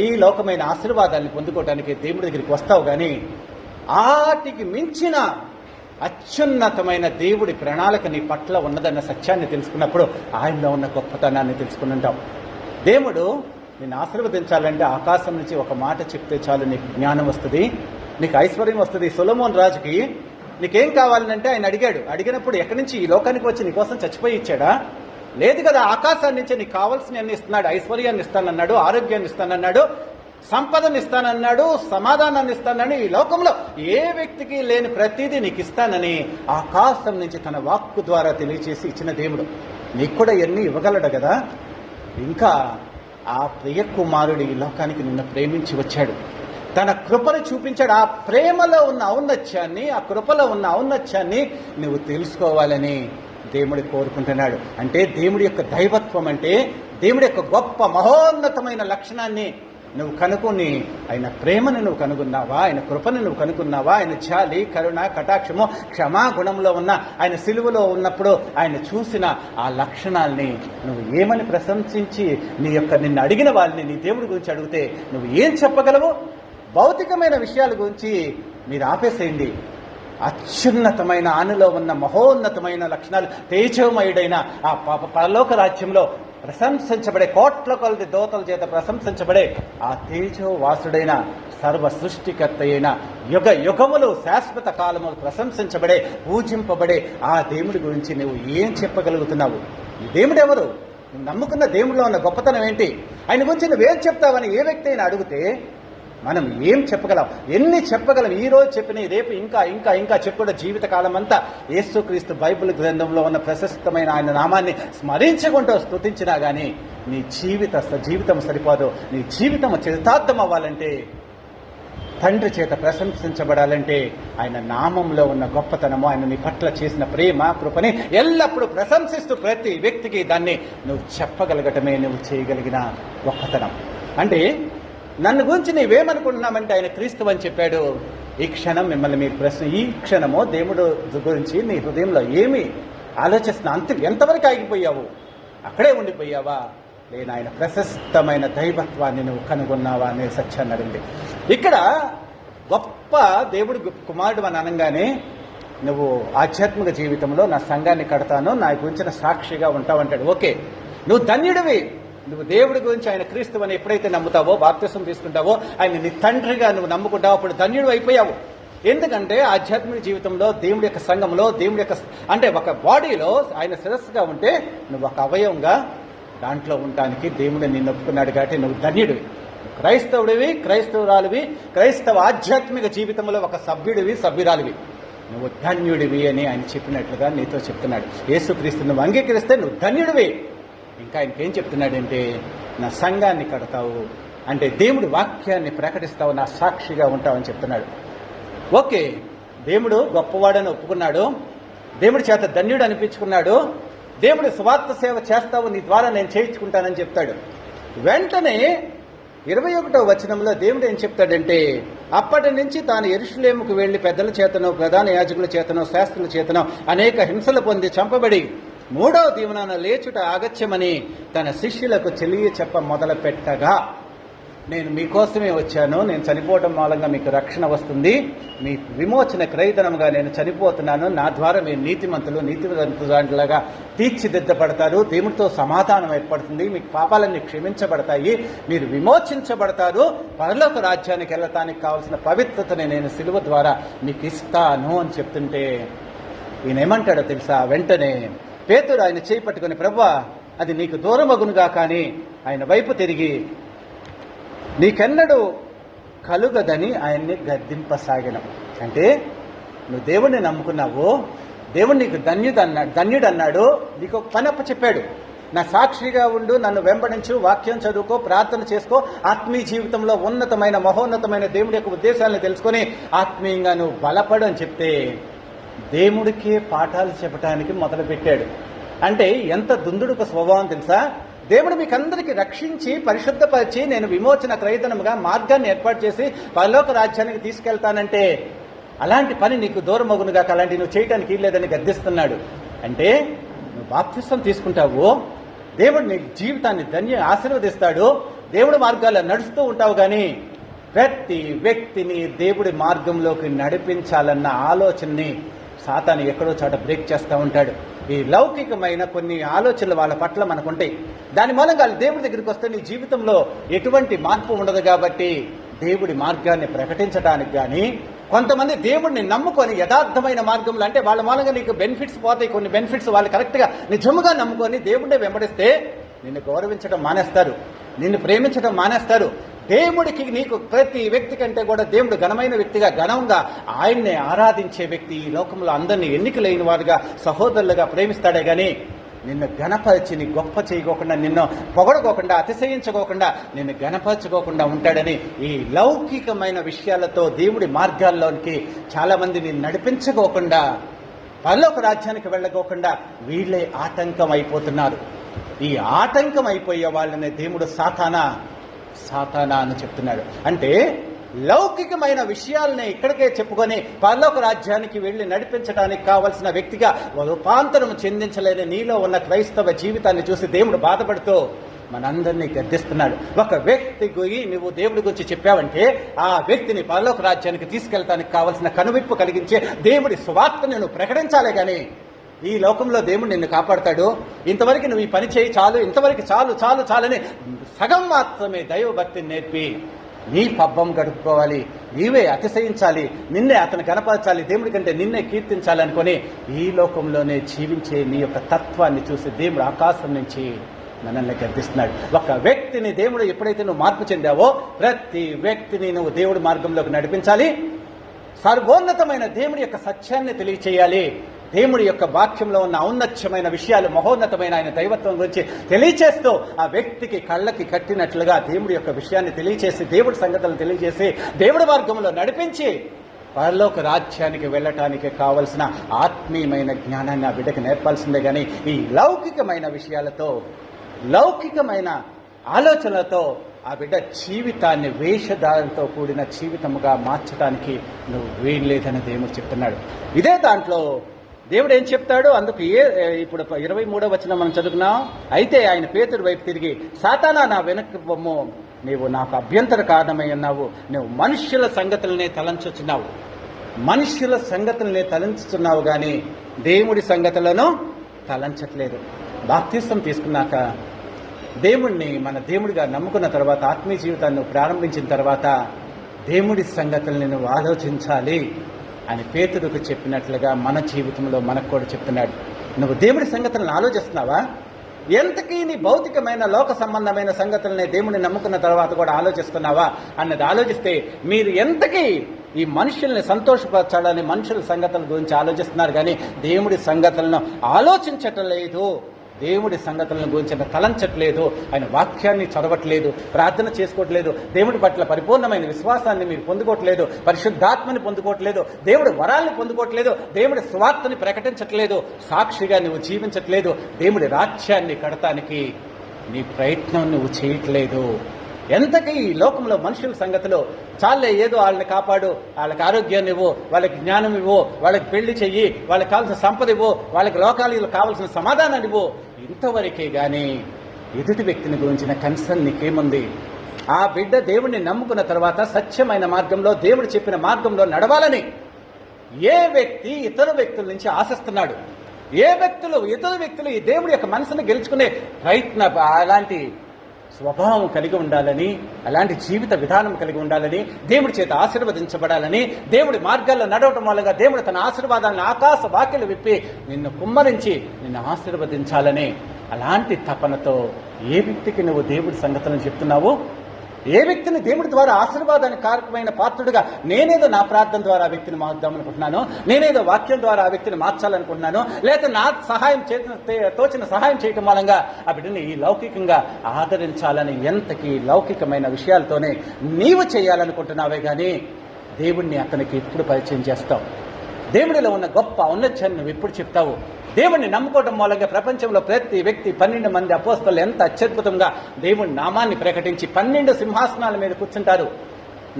ఈ లోకమైన ఆశీర్వాదాన్ని పొందుకోవటానికి దేవుడి దగ్గరికి వస్తావు, కానీ ఆటికి మించిన అత్యున్నతమైన దేవుడి ప్రణాళిక నీ పట్ల ఉన్నదన్న సత్యాన్ని తెలుసుకున్నప్పుడు ఆయనలో ఉన్న గొప్పతనాన్ని తెలుసుకుని ఉంటాం. దేవుడు నిన్ను ఆశీర్వదించాలంటే ఆకాశం నుంచి ఒక మాట చెప్తే చాలు, నీకు జ్ఞానం వస్తుంది, నీకు ఐశ్వర్యం వస్తుంది. సొలొమోన్ రాజుకి నీకేం కావాలంటే ఆయన అడిగినప్పుడు ఎక్కడి నుంచి ఈ లోకానికి వచ్చి నీకోసం చచ్చిపోయి ఇచ్చాడా? లేదు కదా, ఆకాశాన్ని నుంచి నీకు కావాల్సిన అన్ని ఇస్తున్నాడు. ఐశ్వర్యాన్ని ఇస్తానన్నాడు, ఆరోగ్యాన్ని ఇస్తానన్నాడు, సంపదను ఇస్తానన్నాడు, సమాధానాన్ని ఇస్తానని, ఈ లోకంలో ఏ వ్యక్తికి లేని ప్రతిదీ నీకు ఇస్తానని ఆకాశం నుంచి తన వాక్కు ద్వారా తెలియచేసి ఇచ్చిన దేవుడు నీకు కూడా ఎన్ని ఇవ్వగలడు కదా. ఇంకా ఆ ప్రియ కుమారుడు ఈ లోకానికి నిన్ను ప్రేమించి వచ్చాడు, తన కృపను చూపించాడు. ఆ ప్రేమలో ఉన్న ఔన్నత్యాన్ని, ఆ కృపలో ఉన్న ఔన్నత్యాన్ని నువ్వు తెలుసుకోవాలని దేవుడు కోరుకుంటున్నాడు. అంటే దేవుడి యొక్క దైవత్వం అంటే దేవుడి యొక్క గొప్ప మహోన్నతమైన లక్షణాన్ని నువ్వు కనుక్కొని ఆయన ప్రేమను నువ్వు కనుగొన్నావా, ఆయన కృపను నువ్వు కనుగొన్నావా, ఆయన జాలి, కరుణ, కటాక్షము, క్షమా గుణంలో ఉన్న ఆయన సిలువలో ఉన్నప్పుడు ఆయన చూసిన ఆ లక్షణాల్ని నువ్వు ఏమని ప్రశంసించి నిన్ను అడిగిన వాళ్ళని నీ దేవుడి గురించి అడిగితే నువ్వు ఏం చెప్పగలవు? భౌతికమైన విషయాల గురించి మీరు ఆపేసేయండి. అత్యున్నతమైన ఆయనలో ఉన్న మహోన్నతమైన లక్షణాలు, తేజోమయుడైన ఆ పరలోక రాజ్యంలో ప్రశంసించబడే, కోట్ల కొలది దోతల చేత ప్రశంసించబడే ఆ తేజోవాసుడైన సర్వ సృష్టికర్త అయిన యుగ యుగములు శాశ్వత కాలములు ప్రశంసించబడే, పూజింపబడే ఆ దేవుడి గురించి నువ్వు ఏం చెప్పగలుగుతున్నావు? ఈ దేవుడు ఎవరు? నువ్వు నమ్ముకున్న దేవుడిలో ఉన్న గొప్పతనం ఏంటి? ఆయన గురించి నువ్వేం చెప్తావని ఏ వ్యక్తి అయినా అడిగితే మనం ఏం చెప్పగలం? ఎన్ని చెప్పగలం? ఈ రోజు చెప్పిన రేపు ఇంకా ఇంకా ఇంకా చెప్పుకున్న జీవితకాలం అంతా యేసుక్రీస్తు బైబిల్ గ్రంథంలో ఉన్న ప్రశస్తమైన ఆయన నామాన్ని స్మరించుకుంటూ స్తుతించినా కానీ నీ జీవితం సరిపోదు. నీ జీవితం చరితార్థం అవ్వాలంటే, తండ్రి చేత ప్రశంసించబడాలంటే ఆయన నామంలో ఉన్న గొప్పతనము, ఆయన నీ పట్ల చేసిన ప్రేమ, కృపని ఎల్లప్పుడూ ప్రశంసిస్తూ ప్రతి వ్యక్తికి దాన్ని నువ్వు చెప్పగలగటమే నువ్వు చేయగలిగిన గొప్పతనం. అంటే నన్ను గురించి నీవేమనుకుంటున్నామంటే ఆయన క్రీస్తు అని చెప్పాడు, ఈ క్షణం మిమ్మల్ని మీరు ప్రశ్న, ఈ క్షణము దేవుడు గురించి నీ హృదయంలో ఏమి ఆలోచిస్తున్నా? ఎంతవరకు ఆగిపోయావు? అక్కడే ఉండిపోయావా? లేని ఆయన ప్రశస్తమైన దైవత్వాన్ని నువ్వు కనుగొన్నావా అనే సత్యాన్ని అడిగింది. ఇక్కడ గొప్ప దేవుడు కుమారుడు అని అనగానే నువ్వు ఆధ్యాత్మిక జీవితంలో నా సంఘాన్ని కడతాను, నా గురించిన సాక్షిగా ఉంటావంటాడు. ఓకే, నువ్వు ధన్యుడివి. నువ్వు దేవుడి గురించి ఆయన క్రీస్తు అని ఎప్పుడైతే నమ్ముతావో, బాప్తిసం తీసుకుంటావో, ఆయన నీ తండ్రిగా నువ్వు నమ్ముకుంటావో, అప్పుడు ధన్యుడు అయిపోయావు. ఎందుకంటే ఆధ్యాత్మిక జీవితంలో దేవుడి యొక్క సంఘంలో దేవుడి యొక్క అంటే ఒక బాడీలో ఆయన శిరస్సుగా ఉంటే నువ్వు ఒక అవయవంగా దాంట్లో ఉండటానికి దేవుడు నిన్ను ఒప్పుకున్నాడు. కాబట్టి నువ్వు ధన్యుడివి, క్రైస్తవుడివి, క్రైస్తవురాలివి, క్రైస్తవ ఆధ్యాత్మిక జీవితంలో ఒక సభ్యుడివి, సభ్యురాలివి. నువ్వు ధన్యుడివి అని ఆయన చెప్పినట్లుగా నీతో చెప్తున్నాడు. యేసుక్రీస్తు నువ్వు అంగీకరిస్తే నువ్వు ధన్యుడివి. ఇంకా ఆయనకేం చెప్తున్నాడంటే, నా సంఘాన్ని కడతావు అంటే దేవుడి వాక్యాన్ని ప్రకటిస్తావు, నా సాక్షిగా ఉంటావని చెప్తున్నాడు. ఓకే, దేవుడు గొప్పవాడని ఒప్పుకున్నాడు, దేవుడి చేత ధన్యుడు అనిపించుకున్నాడు, దేవుడి స్వార్థ సేవ చేస్తావు, నీ ద్వారా నేను చేయించుకుంటానని చెప్తాడు. వెంటనే 21వ వచనంలో దేవుడు ఏం చెప్తాడంటే, అప్పటి నుంచి తాను యెరూషలేముకు వెళ్లి పెద్దల చేతనో, ప్రధాన యాజకుల చేతనో, శాస్త్రుల చేతనో అనేక హింసలు పొంది చంపబడి 3వ దినాన లేచుట ఆగత్యమని తన శిష్యులకు చెప్ప మొదలు పెట్టగా, నేను మీకోసమే వచ్చాను, నేను చనిపోవడం మూలంగా మీకు రక్షణ వస్తుంది, మీ విమోచన క్రయధనంగా నేను చనిపోతున్నాను, నా ద్వారా మీరు నీతిమంతులు, నీతివంతులాగా తీర్చిదిద్దబడతారు, దేవుడితో సమాధానం ఏర్పడుతుంది, మీకు పాపాలన్నీ క్షమించబడతాయి, మీరు విమోచించబడతారు, పరలోక రాజ్యానికి వెళ్ళటానికి కావాల్సిన పవిత్రతని నేను సిలువ ద్వారా మీకు ఇస్తాను అని చెప్తుంటే ఈయన ఏమంటాడో తెలుసా? వెంటనే పేతురు ఆయన చేయి పట్టుకుని, ప్రభువా అది నీకు దూరమగునుగా, కానీ ఆయన వైపు తిరిగి నీకెన్నడూ కలుగదని ఆయన్ని గద్దింపసాగిన. అంటే నువ్వు దేవుణ్ణి నమ్ముకున్నావు, దేవుడు నీకు ధన్యుడు అన్నాడు, నీకు ఒక పని అప్ప చెప్పాడు, నా సాక్షిగా ఉండు, నన్ను వెంబడించు, వాక్యం చదువుకో, ప్రార్థన చేసుకో, ఆత్మీయ జీవితంలో ఉన్నతమైన మహోన్నతమైన దేవుడి యొక్క ఉద్దేశాలను తెలుసుకొని ఆత్మీయంగా నువ్వు బలపడు అని చెప్తే దేవుడికే పాఠాలు చెప్పడానికి మొదలుపెట్టాడు. అంటే ఎంత దుందుడుకు స్వభావం తెలుసా? దేవుడు మీకందరికీ రక్షించి పరిశుద్ధపరిచి నేను విమోచన క్రయధనముగా మార్గాన్ని ఏర్పాటు చేసి పరలోక రాజ్యానికి తీసుకెళ్తానంటే అలాంటి పని నీకు దూరమగునుగా, అలాంటి నువ్వు చేయడానికి లేదని గద్దిస్తున్నాడు. అంటే నువ్వు బాప్తిసం తీసుకుంటావు, దేవుడు నీ జీవితాన్ని ఆశీర్వదిస్తాడు, దేవుడి మార్గాల్లో నడుస్తూ ఉంటావు. కానీ ప్రతి వ్యక్తిని దేవుడి మార్గంలోకి నడిపించాలన్న ఆలోచనని సాతాను ఎక్కడో చోట బ్రేక్ చేస్తూ ఉంటాడు. ఈ లౌకికమైన కొన్ని ఆలోచనలు వాళ్ళ పట్ల మనకుంటాయి. దాని మూలంగా దేవుడి దగ్గరికి వస్తే నీ జీవితంలో ఎటువంటి మార్పు ఉండదు. కాబట్టి దేవుడి మార్గాన్ని ప్రకటించడానికి కానీ, కొంతమంది దేవుడిని నమ్ముకొని యథార్థమైన మార్గంలో, అంటే వాళ్ళ మూలంగా నీకు బెనిఫిట్స్ పోతాయి, కొన్ని బెనిఫిట్స్ వాళ్ళు కరెక్ట్గా నిజముగా నమ్ముకొని దేవుడిని వెంబడిస్తే నిన్ను గౌరవించడం మానేస్తారు, నిన్ను ప్రేమించడం మానేస్తారు. దేవుడికి నీకు ప్రతి వ్యక్తి కంటే కూడా దేవుడు ఘనమైన వ్యక్తిగా, ఘనంగా ఆయన్నే ఆరాధించే వ్యక్తి ఈ లోకంలో అందరినీ ఎన్నికలైన వారుగా, సహోదరులుగా ప్రేమిస్తాడే కానీ నిన్ను ఘనపరిచి నీ గొప్ప చేయకోకుండా, నిన్ను పొగడుకోకుండా, అతిశయించుకోకుండా, నిన్ను ఘనపరచుకోకుండా ఉంటాడని ఈ లౌకికమైన విషయాలతో దేవుడి మార్గాల్లోనికి చాలా మంది నిన్ను నడిపించుకోకుండా, పరలోక రాజ్యానికి వెళ్ళకోకుండా వీళ్ళే ఆటంకం అయిపోతున్నారు. ఈ ఆటంకం అయిపోయే వాళ్ళని దేవుడు సాతానా అని చెప్తున్నాడు. అంటే లౌకికమైన విషయాలని ఇక్కడికే చెప్పుకొని పరలోక రాజ్యానికి వెళ్ళి నడిపించడానికి కావలసిన వ్యక్తిగా రూపాంతరం చెందించలేని నీలో ఉన్న క్రైస్తవ జీవితాన్ని చూసి దేవుడు బాధపడుతూ మనందరినీ గద్దిస్తున్నాడు. ఒక వ్యక్తికి నువ్వు దేవుడి గురించి చెప్పావంటే ఆ వ్యక్తిని పరలోక రాజ్యానికి తీసుకెళ్ళడానికి కావలసిన కనువిప్పు కలిగించే దేవుడి సువార్తను నువ్వు ప్రకటించాలే కానీ ఈ లోకంలో దేవుడు నిన్ను కాపాడతాడు, ఇంతవరకు నువ్వు ఈ పని చేయి చాలు, ఇంతవరకు చాలని సగం మాత్రమే దైవభక్తిని నేర్పి నీ పబ్బం గడుపుకోవాలి, నీవే అతిశయించాలి, నిన్నే అతను కనపరచాలి, దేవుడి కంటే నిన్నే కీర్తించాలి అనుకొని ఈ లోకంలోనే జీవించే నీ యొక్క తత్వాన్ని చూసి దేవుడు ఆకాశం నుంచి మనల్ని గద్దిస్తున్నాడు. ఒక వ్యక్తిని దేవుడు ఎప్పుడైతే నువ్వు మార్పు చెందావో ప్రతి వ్యక్తిని నువ్వు దేవుడి మార్గంలోకి నడిపించాలి, సర్వోన్నతమైన దేవుడి యొక్క సత్యాన్ని తెలియచేయాలి, దేవుడి యొక్క వాక్యంలో ఉన్న ఔన్నత్యమైన విషయాలు, మహోన్నతమైన ఆయన దైవత్వం గురించి తెలియచేస్తూ ఆ వ్యక్తికి కళ్ళకి కట్టినట్లుగా దేవుడి యొక్క విషయాన్ని తెలియచేసి, దేవుడి సంగతులను తెలియజేసి, దేవుడి మార్గంలో నడిపించి పరలోక రాజ్యానికి వెళ్ళటానికి కావలసిన ఆత్మీయమైన జ్ఞానాన్ని ఆ బిడ్డకి నేర్పాల్సిందే. కానీ ఈ లౌకికమైన విషయాలతో, లౌకికమైన ఆలోచనలతో ఆ బిడ్డ జీవితాన్ని వేషధారంతో కూడిన జీవితముగా మార్చడానికి నువ్వు వీల్లేదని దేవుడు చెప్తున్నాడు. ఇదే దాంట్లో దేవుడు ఏం చెప్తాడు? అందుకు ఇప్పుడు 23వ వచనం మనం చదువుకున్నాం. అయితే ఆయన పేతురు వైపు తిరిగి, సాతానా, నా వెనక్కి పొమ్ము, నీవు నాకు అభ్యంతర కారణమై ఉన్నావు. నువ్వు మనుష్యుల సంగతులనే తలంచుచున్నావు, మనుష్యుల సంగతులనే తలంచుతున్నావు కానీ దేవుడి సంగతులను తలంచట్లేదు. బాప్తిస్మం తీసుకున్నాక దేవుణ్ణి మన దేవుడిగా నమ్ముకున్న తర్వాత, ఆత్మీయ జీవితాన్ని ప్రారంభించిన తర్వాత దేవుడి సంగతుల్ని నువ్వు ఆలోచించాలి అని పేతురుకు చెప్పినట్లుగా మన జీవితంలో మనకు కూడా చెప్తున్నాడు. నువ్వు దేవుడి సంగతులను ఆలోచిస్తున్నావా? ఎంతకీ నీ భౌతికమైన లోక సంబంధమైన సంగతులనే దేవుడిని నమ్ముకున్న తర్వాత కూడా ఆలోచిస్తున్నావా అన్నది ఆలోచిస్తే, మీరు ఎంతకీ ఈ మనుషుల్ని సంతోషపరచాలని మనుషుల సంగతుల గురించి ఆలోచిస్తున్నారు కానీ దేవుడి సంగతులను ఆలోచించటం లేదు, దేవుడి సంగతులను గురించి తలంచట్లేదు, ఆయన వాక్యాన్ని చదవట్లేదు, ప్రార్థన చేసుకోవట్లేదు, దేవుడి పట్ల పరిపూర్ణమైన విశ్వాసాన్ని మీరు పొందుకోవట్లేదు, పరిశుద్ధాత్మని పొందుకోవట్లేదు, దేవుడి వరాల్ని పొందుకోవట్లేదు, దేవుడి స్వార్థని ప్రకటించట్లేదు, సాక్షిగా నువ్వు జీవించట్లేదు, దేవుడి రాజ్యాన్ని కడటానికి నీ ప్రయత్నం నువ్వు చేయట్లేదు. ఎంతకీ ఈ లోకంలో మనుషుల సంగతిలో చాలే, ఏదో వాళ్ళని కాపాడు, వాళ్ళకి ఆరోగ్యాన్ని ఇవ్వు, వాళ్ళకి జ్ఞానం ఇవ్వు, వాళ్ళకి పెళ్లి చెయ్యి, వాళ్ళకి కావాల్సిన సంపద ఇవ్వు, వాళ్ళకి లోకాలు కావాల్సిన సమాధానాన్ని ఇవ్వు, ఇంతవరకే కానీ ఎదుటి వ్యక్తిని గురించిన కన్సర్న్ నీకేముంది? ఆ బిడ్డ దేవుడిని నమ్ముకున్న తర్వాత సత్యమైన మార్గంలో, దేవుడు చెప్పిన మార్గంలో నడవాలని ఏ వ్యక్తి ఇతర వ్యక్తుల నుంచి ఆశిస్తున్నాడు? ఇతర వ్యక్తులు ఈ దేవుడి యొక్క మనసును గెలుచుకునే అలాంటి స్వభావం కలిగి ఉండాలని, అలాంటి జీవిత విధానం కలిగి ఉండాలని, దేవుడి చేత ఆశీర్వదించబడాలని, దేవుడి మార్గాల్లో నడవటం మూలంగా దేవుడు తన ఆశీర్వాదాలను ఆకాశ వాక్యలు విప్పి నిన్ను కుమ్మరించి నిన్ను ఆశీర్వదించాలని అలాంటి తపనతో ఏ వ్యక్తికి నువ్వు దేవుడి సంగతులను చెప్తున్నావు? ఏ వ్యక్తిని దేవుడి ద్వారా ఆశీర్వాదానికి కారకమైన పాత్రుడిగా నేనేదో నా ప్రార్థన ద్వారా ఆ వ్యక్తిని మార్దామనుకుంటున్నాను, నేనేదో వాక్యం ద్వారా ఆ వ్యక్తిని మార్చాలనుకుంటున్నాను, లేకపోతే నా సహాయం తోచిన సహాయం చేయటం మూలంగా ఆ బిడ్డని ఈ లౌకికంగా ఆదరించాలని ఎంతకీ లౌకికమైన విషయాలతోనే నీవు చేయాలనుకుంటున్నావే కానీ దేవుడిని అతనికి ఎప్పుడు పరిచయం చేస్తావు? దేవుడిలో ఉన్న గొప్ప ఔన్నత్యాన్ని నువ్వు ఎప్పుడు చెప్తావు? దేవుణ్ణి నమ్ముకోవడం మూలంగా ప్రపంచంలో ప్రతి వ్యక్తి 12 మంది అపోస్తలు ఎంత అత్యద్భుతంగా దేవుని నామాన్ని ప్రకటించి 12 సింహాసనాల మీద కూర్చుంటారు.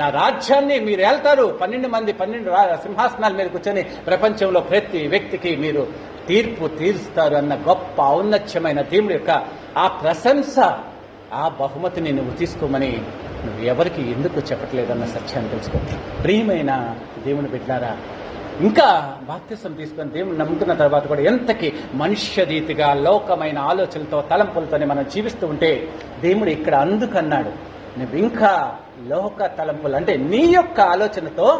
నా రాజ్యాన్ని మీరు వెళ్తారు, 12 మంది 12 సింహాసనాల మీద కూర్చొని ప్రపంచంలో ప్రతి వ్యక్తికి మీరు తీర్పు తీరుస్తారు అన్న గొప్ప ఔన్నత్యమైన దేవుడి యొక్క ఆ ప్రశంస, ఆ బహుమతిని నువ్వు తీసుకోమని నువ్వు ఎవరికి ఎందుకు చెప్పట్లేదన్న సత్యాన్ని తెలుసుకో. ప్రియమైన దేవుని బిడ్డలారా, ఇంకా బాప్తిసం తీసుకొని దేవుని నమ్ముకున్న తర్వాత కూడా ఎంతకి మనుష్య రీతిగా లోకమైన ఆలోచనలతో తలంపులతోనే మనం జీవిస్తూ ఉంటే దేవుడు ఇక్కడ అందుకన్నాడు, నువ్వు ఇంకా లోక తలంపులు అంటే నీ యొక్క ఆలోచనతో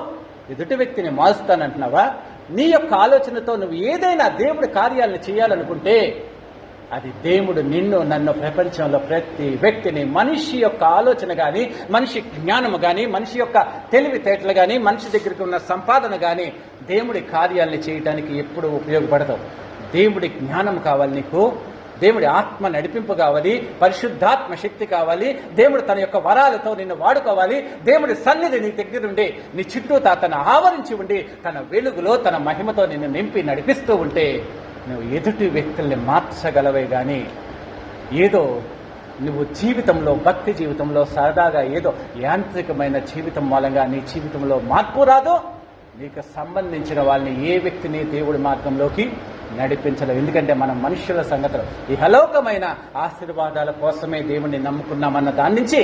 ఎదుటి వ్యక్తిని మారుస్తానంటున్నావా? నీ యొక్క ఆలోచనతో నువ్వు ఏదైనా దేవుడి కార్యాలను చేయాలనుకుంటే అది దేవుడు నిన్ను నన్ను ప్రపంచంలో ప్రతి వ్యక్తిని మనిషి యొక్క ఆలోచన కానీ, మనిషి జ్ఞానము కానీ, మనిషి యొక్క తెలివితేటలు కానీ, మనిషి దగ్గరికి ఉన్న సంపాదన కానీ దేవుడి కార్యాలని చేయడానికి ఎప్పుడు ఉపయోగపడతావు. దేవుడి జ్ఞానం కావాలి నీకు, దేవుడి ఆత్మ నడిపింపు కావాలి, పరిశుద్ధాత్మ శక్తి కావాలి, దేవుడు తన యొక్క వరాలతో నిన్ను వాడుకోవాలి, దేవుడి సన్నిధి నీ దగ్గర ఉండి నీ చుట్టూ తను ఆవరించి ఉండి తన వెలుగులో తన మహిమతో నిన్ను నింపి నడిపిస్తూ ఉంటే నువ్వు ఎదుటి వ్యక్తుల్ని మార్చగలవే కానీ ఏదో నువ్వు జీవితంలో, భక్తి జీవితంలో సరదాగా ఏదో యాంత్రికమైన జీవితం మూలంగా నీ జీవితంలో మార్పు రాదు. నీకు సంబంధించిన వాళ్ళని ఏ వ్యక్తిని దేవుడి మార్గంలోకి నడిపించలేవు. ఎందుకంటే మనం మనుష్యుల సంగతులు ఇహలోకమైన ఆశీర్వాదాల కోసమే దేవుడిని నమ్ముకున్నామన్న దాని నుంచి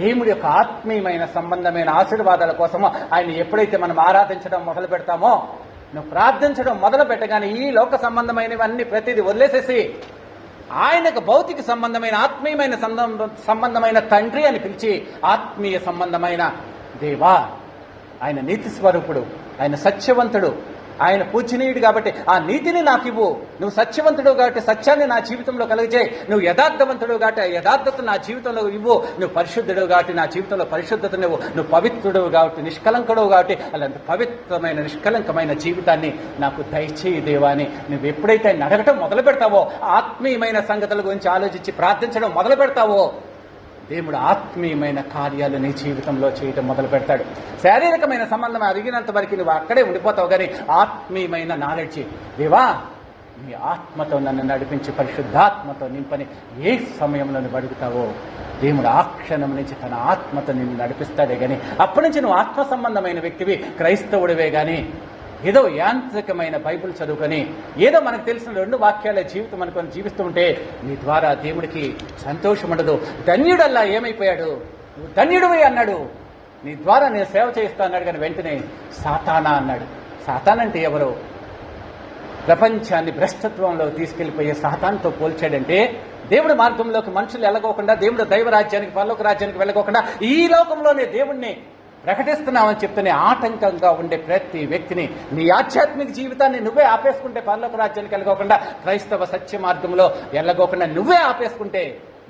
దేవుడి యొక్క ఆత్మీయమైన సంబంధమైన ఆశీర్వాదాల కోసమో ఆయన ఎప్పుడైతే మనం ఆరాధించడం మొదలు పెడతామో, నువ్వు ప్రార్థించడం మొదలు పెట్టగానే ఈ లోక సంబంధమైనవన్నీ ప్రతిదీ వదిలేసేసి ఆయనకు భౌతిక సంబంధమైన ఆత్మీయమైన సంబంధమైన తండ్రి అని పిలిచి ఆత్మీయ సంబంధమైన దేవా, ఆయన నీతి స్వరూపుడు, ఆయన సత్యవంతుడు, ఆయన పూజనీయుడు కాబట్టి ఆ నీతిని నాకు ఇవ్వు, నువ్వు సత్యవంతుడు కాబట్టి సత్యాన్ని నా జీవితంలో కలిగజేయి, నువ్వు యథార్థవంతుడు కాబట్టి ఆ యథార్థత నా జీవితంలో ఇవ్వు, నువ్వు పరిశుద్ధుడు కాబట్టి నా జీవితంలో పరిశుద్ధతను ఇవ్వు, నువ్వు పవిత్రుడు కాబట్టి నిష్కలంకుడు కాబట్టి అలాంటి పవిత్రమైన నిష్కలంకమైన జీవితాన్ని నాకు దయచేయి దేవా అని నువ్వు ఎప్పుడైతే అడగటం మొదలు పెడతావో, ఆత్మీయమైన సంగతుల గురించి ఆలోచించి ప్రార్థించడం మొదలు పెడతావో, దేవుడు ఆత్మీయమైన కార్యాలు నీ జీవితంలో చేయటం మొదలు పెడతాడు. శారీరకమైన సంబంధం అరిగినంత వరకు నువ్వు అక్కడే ఉండిపోతావు, కానీ ఆత్మీయమైన నాలెడ్జ్, దేవా నీ ఆత్మతో నన్ను నడిపించి పరిశుద్ధాత్మతో నింపని ఏ సమయంలో నువ్వు అడుగుతావో దేవుడు ఆ క్షణం నుంచి తన ఆత్మతో నిన్ను నడిపిస్తాడే కానీ అప్పటి నుంచి నువ్వు ఆత్మ సంబంధమైన వ్యక్తివి, క్రైస్తవుడివే కానీ ఏదో యాంత్రికమైన బైబిల్ చదువుకొని ఏదో మనకు తెలిసిన 2 వాక్యాల జీవితం అనుకొని జీవిస్తూ ఉంటే నీ ద్వారా దేవుడికి సంతోషం ఉండదు. ధన్యుడల్లా ఏమైపోయాడు, నువ్వు ధన్యుడివే అన్నాడు, నీ ద్వారా నేను సేవ చేస్తా అన్నాడు. కానీ వెంటనే సాతానా అన్నాడు. సాతాన్ అంటే ఎవరు? ప్రపంచాన్ని భ్రష్టత్వంలో తీసుకెళ్లిపోయే సాతాన్తో పోల్చాడంటే దేవుడి మార్గంలోకి మనుషులు వెళ్ళకోకుండా, దేవుడు దైవరాజ్యానికి పరలోక రాజ్యానికి వెళ్ళకోకుండా ఈ లోకంలోనే దేవుణ్ణి ప్రకటిస్తున్నామని చెప్తూనే ఆటంకంగా ఉండే ప్రతి వ్యక్తిని నీ ఆధ్యాత్మిక జీవితాన్ని నువ్వే ఆపేసుకుంటే, పరలోక రాజ్యానికి వెళ్ళకోకుండా క్రైస్తవ సత్య మార్గంలో వెళ్ళకోకుండా నువ్వే ఆపేసుకుంటే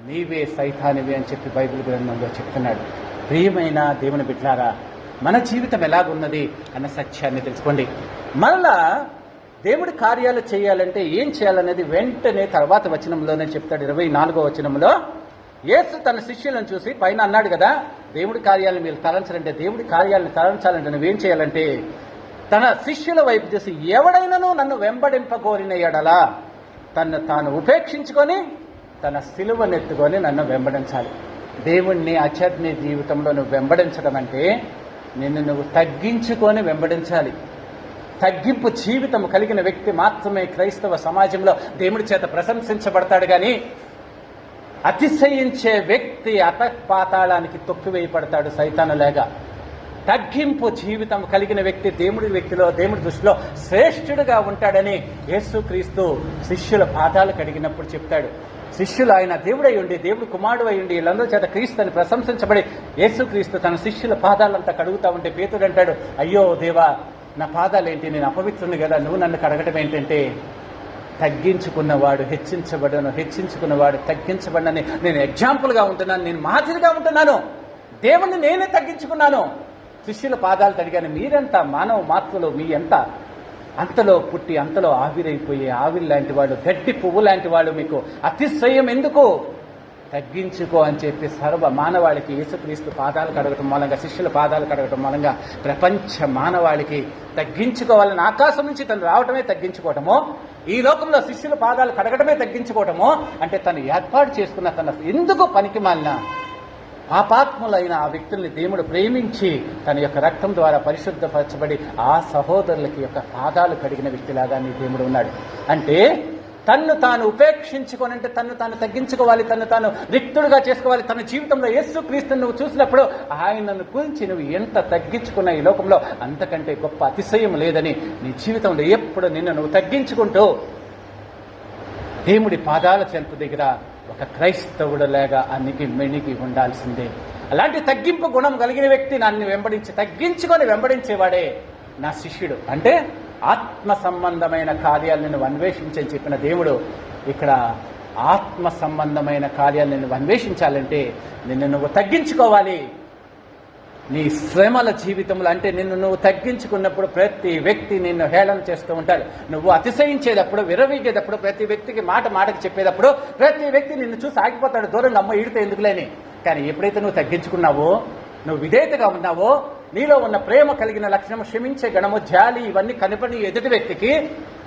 నీవే సైతానివి అని చెప్పి బైబిల్ గ్రంథంలో చెప్తున్నాడు. ప్రియమైన దేవుని బిడ్డలారా, మన జీవితం ఎలాగున్నది అన్న సత్యాన్ని తెలుసుకోండి. మరలా దేవుడి కార్యాలు చేయాలంటే ఏం చేయాలనేది వెంటనే తర్వాత వచనంలోనే చెప్తాడు. 24వ వచనంలో యేసు తన శిష్యులను చూసి పైన అన్నాడు కదా, దేవుడి కార్యాలను మీరు తలంచాలంటే, దేవుడి కార్యాలను తలంచాలంటే నువ్వేం చేయాలంటే తన శిష్యుల వైపు చూసి ఎవడైనాను నన్ను వెంబడింపగోరిన ఎడలా తను తాను ఉపేక్షించుకొని తన సిలువనెత్తుకొని నన్ను వెంబడించాలి. దేవుణ్ణి ఆధ్యాత్మిక జీవితంలో నువ్వు వెంబడించడం అంటే నిన్ను నువ్వు తగ్గించుకొని వెంబడించాలి. తగ్గింపు జీవితం కలిగిన వ్యక్తి మాత్రమే క్రైస్తవ సమాజంలో దేవుడి చేత ప్రశంసించబడతాడు. కానీ అతిశయించే వ్యక్తి అతపాతాళానికి తొక్కివేయబడతాడు సైతానులాగా. తగ్గింపు జీవితం కలిగిన వ్యక్తి దేవుడి దృష్టిలో శ్రేష్ఠుడుగా ఉంటాడని యేసుక్రీస్తు శిష్యుల పాదాలు కడిగినప్పుడు చెప్తాడు. శిష్యులు ఆయన దేవుడై ఉండి, దేవుడు కుమారుడు అయి ఉండి వీళ్ళందరూ చేత క్రీస్తుని ప్రశంసించబడి యేసుక్రీస్తు తన శిష్యుల పాదాలంతా కడుగుతా ఉంటే పేతుడు అంటాడు, అయ్యో దేవా, నా పాదాలేంటి, నేను అపవిత్రుని కదా, నువ్వు నన్ను కడగటం ఏంటంటే తగ్గించుకున్నవాడు హెచ్చించబడను, హెచ్చించుకున్నవాడు తగ్గించబడనని నేను ఎగ్జాంపుల్గా ఉంటున్నాను, నేను మాదిరిగా ఉంటున్నాను. దేవుణ్ణి నేనే తగ్గించుకున్నాను, శిష్యుల పాదాలు తడిగాను. మీరెంత మానవ మాత్రలు, మీ ఎంత అంతలో పుట్టి అంతలో ఆవిరైపోయే ఆవిరి లాంటి వాళ్ళు, గట్టి పువ్వు లాంటి వాళ్ళు, మీకు అతిశయం ఎందుకు? తగ్గించుకో అని చెప్పి సర్వ మానవాళికి యేసుక్రీస్తు పాదాలు కడగటం మూలంగా, శిష్యుల పాదాలు కడగటం మూలంగా ప్రపంచ మానవాళికి తగ్గించుకోవాలని ఆకాశం నుంచి తను రావటమే తగ్గించుకోవటమో, ఈ లోకంలో శిష్యుల పాదాలు కడగటమే తగ్గించుకోవటమో అంటే తను ఏర్పాటు చేసుకున్న తన ఎందుకు పనికిమాలిన పాపాత్ములైన ఆ వ్యక్తుల్ని దేవుడు ప్రేమించి తన యొక్క రక్తం ద్వారా పరిశుద్ధపరచబడి ఆ సహోదరులకి యొక్క పాదాలు కడిగిన వ్యక్తిలాగా నీ దేవుడు ఉన్నాడు. అంటే తన్ను తాను ఉపేక్షించుకొని, అంటే తన్ను తాను తగ్గించుకోవాలి, తన్ను తాను రిక్తుడుగా చేసుకోవాలి. తన జీవితంలో యేసుక్రీస్తుని నువ్వు చూసినప్పుడు ఆయనను గురించి నువ్వు ఎంత తగ్గించుకున్న ఈ లోకంలో అంతకంటే గొప్ప అతిశయం లేదని నీ జీవితంలో ఎప్పుడు నిన్ను నువ్వు తగ్గించుకుంటూ దేవుడి పాదాల చెంత దగ్గర ఒక క్రైస్తవుడు లేగా అన్నికి మెణిగి ఉండాల్సిందే. అలాంటి తగ్గింపు గుణం కలిగిన వ్యక్తి నన్ను వెంబడించి తగ్గించుకొని వెంబడించేవాడే నా శిష్యుడు. అంటే ఆత్మ సంబంధమైన కార్యాలను నువ్వు అన్వేషించని చెప్పిన దేవుడు ఇక్కడ ఆత్మ సంబంధమైన కార్యాలను నువ్వు అన్వేషించాలంటే నిన్ను నువ్వు తగ్గించుకోవాలి. నీ శ్రమల జీవితంలో అంటే నిన్ను నువ్వు తగ్గించుకున్నప్పుడు ప్రతి వ్యక్తి నిన్ను హేళన చేస్తూ ఉంటాడు. నువ్వు అతిశయించేటప్పుడు, విరవీగేటప్పుడు, ప్రతి వ్యక్తికి మాటకి చెప్పేటప్పుడు ప్రతి వ్యక్తి నిన్ను చూసి ఆగిపోతాడు, దూరంగా అమ్మ ఈడితే ఎందుకులేని. కానీ ఎప్పుడైతే నువ్వు తగ్గించుకున్నావో, నువ్వు విధేయతగా ఉన్నావో, నీలో ఉన్న ప్రేమ కలిగిన లక్షణము, క్షమించే గణము, జాలి ఇవన్నీ కనపడి ఎదుటి వ్యక్తికి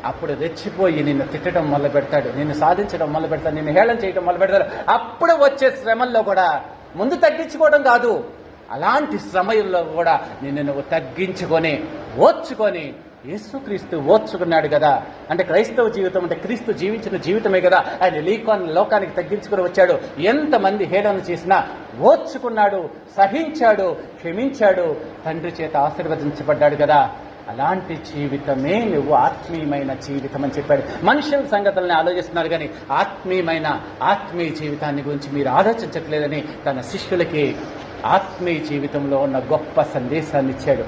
అప్పుడు రెచ్చిపోయి నిన్ను తిట్టడం మొదలు పెడతాడు, నిన్ను సాధించడం మొదలు పెడతాడు, నిన్ను హేళన చేయడం మొదలు పెడతాడు. అప్పుడు వచ్చే శ్రమల్లో కూడా ముందు తగ్గించుకోవడం కాదు, అలాంటి సమయంలో కూడా నిన్ను నువ్వు తగ్గించుకొని ఓర్చుకొని, యేసుక్రీస్తు ఓర్చుకున్నాడు కదా. అంటే క్రైస్తవ జీవితం అంటే క్రీస్తు జీవించిన జీవితమే కదా. ఆయన లోకానికి తగ్గించుకుని వచ్చాడు. ఎంతమంది హేళన చేసినా ఓర్చుకున్నాడు, సహించాడు, క్షమించాడు, తండ్రి చేత ఆశీర్వదించబడ్డాడు కదా. అలాంటి జీవితమే నువ్వు ఆత్మీయమైన జీవితం అని చెప్పాడు. మనుషుల సంగతుల్ని ఆలోచిస్తున్నారు కానీ ఆత్మీయ జీవితాన్ని గురించి మీరు ఆలోచించట్లేదని తన శిష్యులకి ఆత్మీయ జీవితంలో ఉన్న గొప్ప సందేశాన్ని ఇచ్చాడు.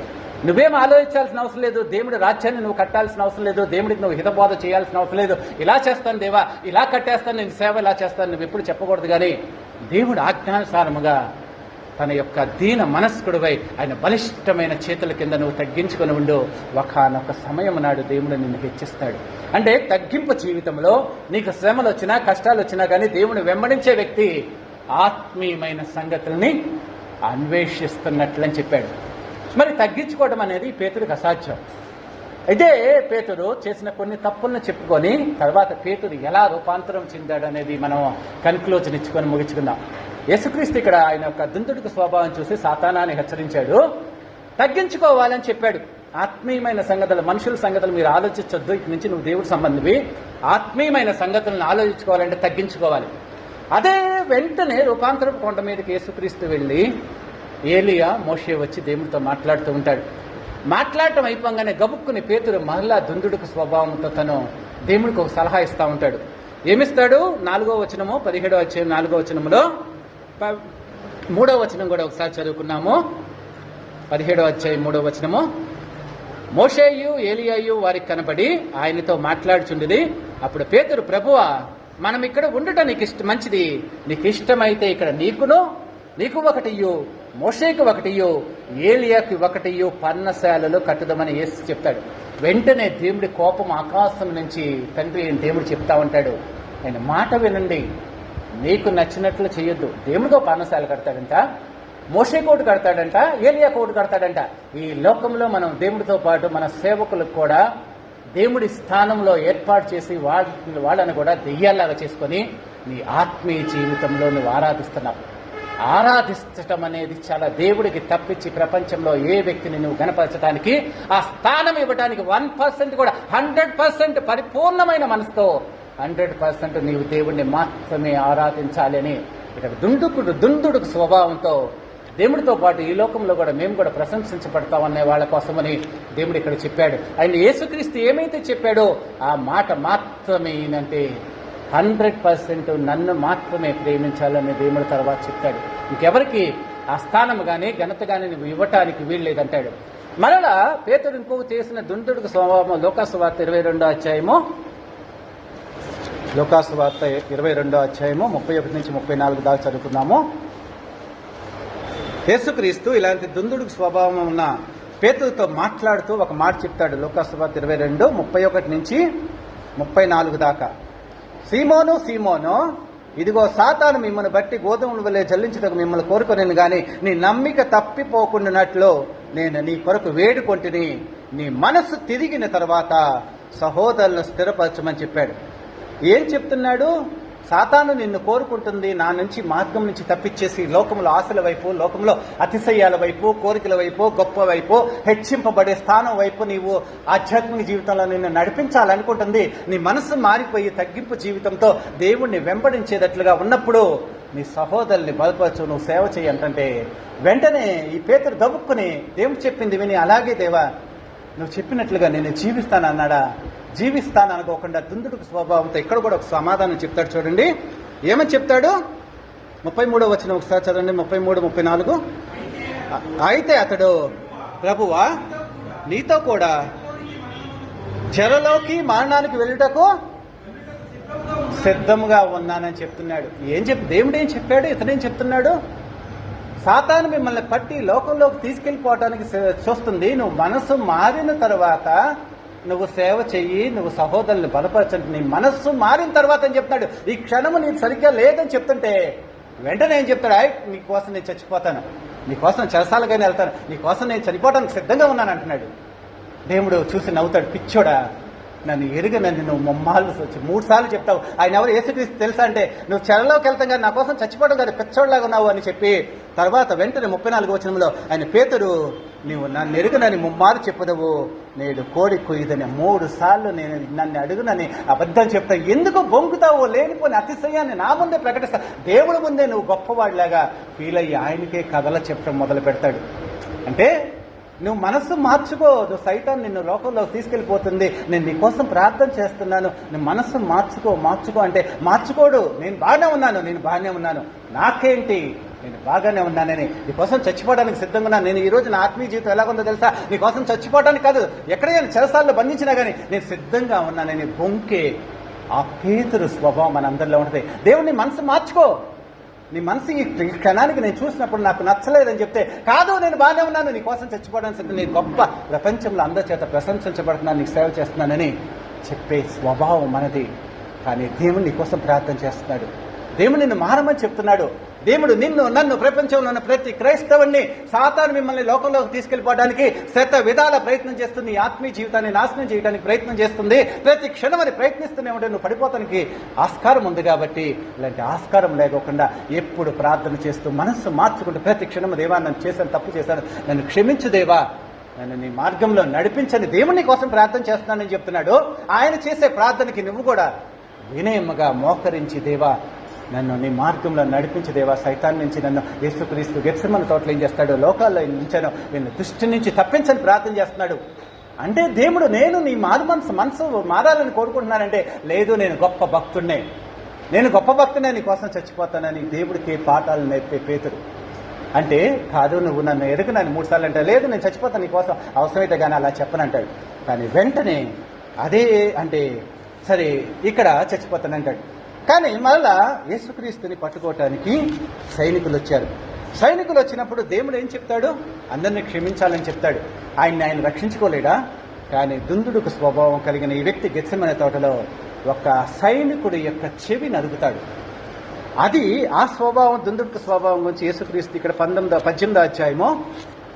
నువ్వేం ఆలోచించాల్సిన అవసరం లేదు, దేవుడి రాజ్యాన్ని నువ్వు కట్టాల్సిన అవసరం లేదు, దేవుడికి నువ్వు హితబోధ చేయాల్సిన అవసరం లేదు. ఇలా చేస్తాను దేవా, ఇలా కట్టేస్తాను, నేను సేవ ఇలా చేస్తాను నువ్వు ఎప్పుడు చెప్పకూడదు. కానీ దేవుడు ఆజ్ఞానుసారముగా తన యొక్క దీన మనస్కుడివై ఆయన బలిష్టమైన చేతుల కింద నువ్వు తగ్గించుకొని ఉండు. ఒకానొక సమయం నాడు దేవుడు నిన్ను హెచ్చిస్తాడు. అంటే తగ్గింపు జీవితంలో నీకు శ్రమలు వచ్చినా, కష్టాలు వచ్చినా కానీ దేవుని వెంబడించే వ్యక్తి ఆత్మీయమైన సంగతుల్ని అన్వేషిస్తున్నట్లని చెప్పాడు. మరి తగ్గించుకోవడం అనేది పేతుడికి అసాధ్యం. అయితే పేతురు చేసిన కొన్ని తప్పులను చెప్పుకొని తర్వాత పేతురు ఎలా రూపాంతరం చెందాడు అనేది మనం కన్క్లూజన్ ఇచ్చుకొని ముగించుకుందాం. యేసుక్రీస్తు ఇక్కడ ఆయన యొక్క దుందుడుకు స్వభావం చూసి సాతానాన్ని హెచ్చరించాడు, తగ్గించుకోవాలని చెప్పాడు. ఆత్మీయమైన సంగతులు, మనుషుల సంగతులు మీరు ఆలోచించొద్దు, ఇక నుంచి నువ్వు దేవుడి సంబంధివి, ఆత్మీయమైన సంగతులను ఆలోచించుకోవాలంటే తగ్గించుకోవాలి. అదే వెంటనే రూపాంతరపు కొండ మీదకి యేసుక్రీస్తు వెళ్ళి ఏలియా మోషే వచ్చి దేవుడితో మాట్లాడుతూ ఉంటాడు. మాట్లాడటం అయిపోగానే గబుక్కుని పేతురు మరలా దుందుడుకు స్వభావంతో తను దేవుడికి ఒక సలహా ఇస్తూ ఉంటాడు. ఏమిస్తాడు? 4వ వచనము 17వ అధ్యాయం 4వ వచనములో 3వ వచనం కూడా ఒకసారి చదువుకున్నాము. 17వ అధ్యాయం 3వ వచనము. మోషేయు ఏలియాయు వారికి కనబడి ఆయనతో మాట్లాడుచుండిది. అప్పుడు పేతురు, ప్రభువా, మనం ఇక్కడ ఉండటం నీకు మంచిది, నీకు ఇష్టమైతే ఇక్కడ నీకు ఒకటియు, మోషేకు ఒకటియు, ఏలియాకి ఒకటియు పర్ణశాలలో కట్టుదామని యేసు చెప్తాడు. వెంటనే దేవుడి కోపం ఆకాశం నుంచి తండ్రి దేవుడు చెప్తా ఉంటాడు, ఆయన మాట వినండి, నీకు నచ్చినట్లు చేయొద్దు. దేవుడితో పర్ణశాల కడతాడంట, మోషే కోటు కడతాడంట, ఏలియా కోటు కడతాడంట. ఈ లోకంలో మనం దేవుడితో పాటు మన సేవకులకు కూడా దేవుడి స్థానంలో ఏర్పాటు చేసి వాళ్ళని కూడా దెయ్యాల్లాగా చేసుకొని నీ ఆత్మీయ జీవితంలో నువ్వు ఆరాధిస్తున్నావు. ఆరాధించటం అనేది చాలా దేవుడికి తప్పించి ప్రపంచంలో ఏ వ్యక్తిని నువ్వు గణపరచడానికి, ఆ స్థానం ఇవ్వడానికి 1% కూడా 100% పరిపూర్ణమైన మనసుతో 100% నీవు దేవుడిని మాత్రమే ఆరాధించాలి అని ఇక్కడ దుందుడుకు స్వభావంతో దేవుడితో పాటు ఈ లోకంలో కూడా మేము కూడా ప్రశంసించబడతామనే వాళ్ళ కోసమని దేవుడు ఇక్కడ చెప్పాడు. ఆయన యేసుక్రీస్తు ఏమైతే చెప్పాడో ఆ మాట మాత్రమే ఏంటంటే 100% నన్ను మాత్రమే ప్రేమించాలని దేవుడు తర్వాత చెప్తాడు. ఇంకెవరికి ఆ స్థానం కానీ ఘనత కానీ నువ్వు ఇవ్వటానికి వీల్లేదంటాడు. మరలా పేతుడు ఇంకొక చేసిన దుందుడుకు స్వభావం లోకాసు వార్త 22వ అధ్యాయము 31 నుంచి 34 దాకా చదువుకున్నాము. యేసుక్రీస్తు ఇలాంటి దుందుడుకు స్వభావం ఉన్న పేతురుతో మాట్లాడుతూ ఒక మాట చెప్తాడు. లోకాసు వార్త 22 31 నుంచి 34 దాకా. సీమోను సీమోను, ఇదిగో సాతాను మిమ్మల్ని బట్టి గోధుమల వలె జల్లించుటకు మిమ్మల్ని కోరుకొనేను గాని నీ నమ్మిక తప్పిపోకుండానట్లు నేను నీ కొరకు వేడుకొంటిని. నీ మనసు తిరిగిన తర్వాత సహోదరులను స్థిరపరచమని చెప్పాడు. ఏం చెప్తున్నాడు? సాతాను నిన్ను కోరుకుంటుంది, నా నుంచి మార్గం నుంచి తప్పించేసి లోకంలో ఆశల వైపు, లోకంలో అతిశయాల వైపు, కోరికల వైపు, గొప్ప వైపు, హెచ్చింపబడే స్థానం వైపు నీవు ఆధ్యాత్మిక జీవితంలో నిన్ను నడిపించాలనుకుంటుంది. నీ మనసు మారిపోయి తగ్గింపు జీవితంతో దేవుణ్ణి వెంబడించేటట్లుగా ఉన్నప్పుడు నీ సహోదరుల్ని బలపరచు, నువ్వు సేవ చేయి అంటే వెంటనే ఈ పేతురు దబుక్కుని దేవుడు చెప్పింది విని, అలాగే దేవా నువ్వు చెప్పినట్లుగా నేను జీవిస్తాను అన్నాడా? జీవిస్తాను అనుకోకుండా దుందుడుకు స్వభావంతో ఇక్కడ కూడా ఒక సమాధానం చెప్తాడు. చూడండి ఏమని చెప్తాడు. 33వ వచనం ఒకసారి చదవండి. 33, 34. అయితే అతడు, ప్రభువా, నీతో కూడా చెరలోకి మరణానికి వెళ్ళుటకు సిద్ధముగా ఉన్నానని చెప్తున్నాడు. దేవుడు ఏం చెప్పాడు, ఇతనేం చెప్తున్నాడు? సాతాను మిమ్మల్ని పట్టి లోకంలోకి తీసుకెళ్ళిపోవటానికి చూస్తుంది. నువ్వు మనసు మారిన తర్వాత నువ్వు సేవ చెయ్యి, నువ్వు సహోదరుని బలపరచండి. నీ మనస్సు మారిన తర్వాత అని చెప్తున్నాడు. ఈ క్షణము నీకు సరిగ్గా లేదని చెప్తుంటే వెంటనే ఏం చెప్తాడు? నీకోసం నేను చచ్చిపోతాను, నీకోసం చెరసాలగానే వెళ్తాను, నీకోసం నేను చనిపోవడానికి సిద్ధంగా ఉన్నాను అంటున్నాడు. దేవుడు చూసి నవ్వుతాడు, పిచ్చోడా, నన్ను ఎరుగనని నువ్వు 3 సార్లు చెప్తావు. ఆయన ఎవరు? యేసుక్రీస్తు తెలుసా అంటే నువ్వు చెరలోకి వెళ్తాం కానీ నా కోసం చచ్చిపోవడం కాదు, పిచ్చోడ్లాగా ఉన్నావు అని చెప్పి తర్వాత వెంటనే 34వ వచనంలో ఆయన పేతురు, నువ్వు నన్ను ఎరుగనని 3 మార్లు చెప్పదవు, నేడు కోడి కొయ్యదని 3 సార్లు నేను నన్ను అడుగునని అబద్ధం చెప్తావు. ఎందుకు బొంకుతావు? లేనిపోని అతిశయాన్ని నా ముందే ప్రకటిస్తా. దేవుడి ముందే నువ్వు గొప్పవాడిలాగా ఫీల్ అయ్యి ఆయనకే కథలు చెప్పడం మొదలు పెడతాడు. అంటే నువ్వు మనస్సు మార్చుకో, నువ్వు సైతాన్ని నిన్ను లోకంలోకి తీసుకెళ్ళిపోతుంది, నేను నీకోసం ప్రార్థన చేస్తున్నాను, నువ్వు మనస్సు మార్చుకో అంటే మార్చుకోడు. నేను బాగానే ఉన్నాను, నాకేంటి, నేను బాగానే ఉన్నానని నీకోసం చచ్చిపోవడానికి సిద్ధంగా ఉన్నాను. నేను ఈ రోజు నా ఆత్మీయ జీవితం ఎలాగుందో తెలుసా? నీకోసం చచ్చిపోవడానికి కాదు, ఎక్కడైనా చెరసాల్లో బంధించినా కానీ నేను సిద్ధంగా ఉన్నానని బొంకే ఆ పేతురు స్వభావం మన అందరిలో ఉంటుంది. దేవుని మనసు మార్చుకో. నీ మనసు ఈ క్షణానికి నేను చూసినప్పుడు నాకు నచ్చలేదని చెప్తే, కాదు నేను బాగానే ఉన్నాను, నీ కోసం చచ్చిపోవడానికి సిద్ధం, నేను గొప్ప ప్రపంచంలో అందరి చేత ప్రశంసించబడుతున్నాను, నీకు సేవ చేస్తున్నానని చెప్పే స్వభావం మనది. కానీ దేవుడు నీ కోసం ప్రార్థన చేస్తున్నాడు. దేవుడు నిన్ను మారమని చెప్తున్నాడు. దేవుడు నిన్ను, నన్ను, ప్రపంచంలో ఉన్న ప్రతి క్రైస్తవుని సాతాను మిమ్మల్ని లోకంలోకి తీసుకెళ్లిపోవడానికి శత విధాల ప్రయత్నం చేస్తుంది. నీ ఆత్మీయ జీవితాన్ని నాశనం చేయడానికి ప్రయత్నం చేస్తుంది. ప్రతి క్షణం అది ప్రయత్నిస్తూనే ఉంటే నువ్వు పడిపోతానికి ఆస్కారం ఉంది. కాబట్టి ఇలాంటి ఆస్కారం లేకోకుండా ఎప్పుడు ప్రార్థన చేస్తూ మనస్సు మార్చుకుంటూ ప్రతి క్షణం దేవా, నన్ను చేశాను, తప్పు చేశాను, నన్ను క్షమించు దేవా, నన్ను నీ మార్గంలో నడిపించని దేవుని కోసం ప్రార్థన చేస్తున్నానని చెప్తున్నాడు. ఆయన చేసే ప్రార్థనకి నువ్వు కూడా వినయముగా మోకరించి, దేవా నన్ను నీ మార్గంలో నడిపించి దేవా, సైతాన్ నుంచి నన్ను యేసుక్రీస్తు గెత్సెమనే తోటలో ఏం చేస్తాడు, లోకాల్లో నుంచాను, నేను దుష్టి నుంచి తప్పించని ప్రార్థన చేస్తున్నాడు. అంటే దేవుడు నేను నీ మనసు మారాలని కోరుకుంటున్నానంటే, లేదు నేను గొప్ప భక్తుడినే, నీ కోసం చచ్చిపోతానని దేవుడికి పాఠాలు నేర్పే పేతురు. అంటే కాదు, నువ్వు నన్ను ఎరుగనని 3 సార్లు అంటే, లేదు నేను చచ్చిపోతాను నీ కోసం, అవసరమైతే కానీ అలా చెప్పనంటాడు. కానీ వెంటనే అదే అంటే సరే ఇక్కడ చచ్చిపోతానంటాడు. కానీ మళ్ళా యేసుక్రీస్తుని పట్టుకోవటానికి సైనికులు వచ్చారు. సైనికులు వచ్చినప్పుడు దేవుడు ఏం చెప్తాడు, అందరినీ క్షమించాలని చెప్తాడు. ఆయన రక్షించుకోలేడా? కానీ దుందుడుకు స్వభావం కలిగిన ఈ వ్యక్తి గెత్సెమనే తోటలో ఒక సైనికుడి యొక్క చెవి నరుగుతాడు. అది ఆ స్వభావం, దుందుడుకు స్వభావం గురించి యేసుక్రీస్తు ఇక్కడ 18వ అధ్యాయము,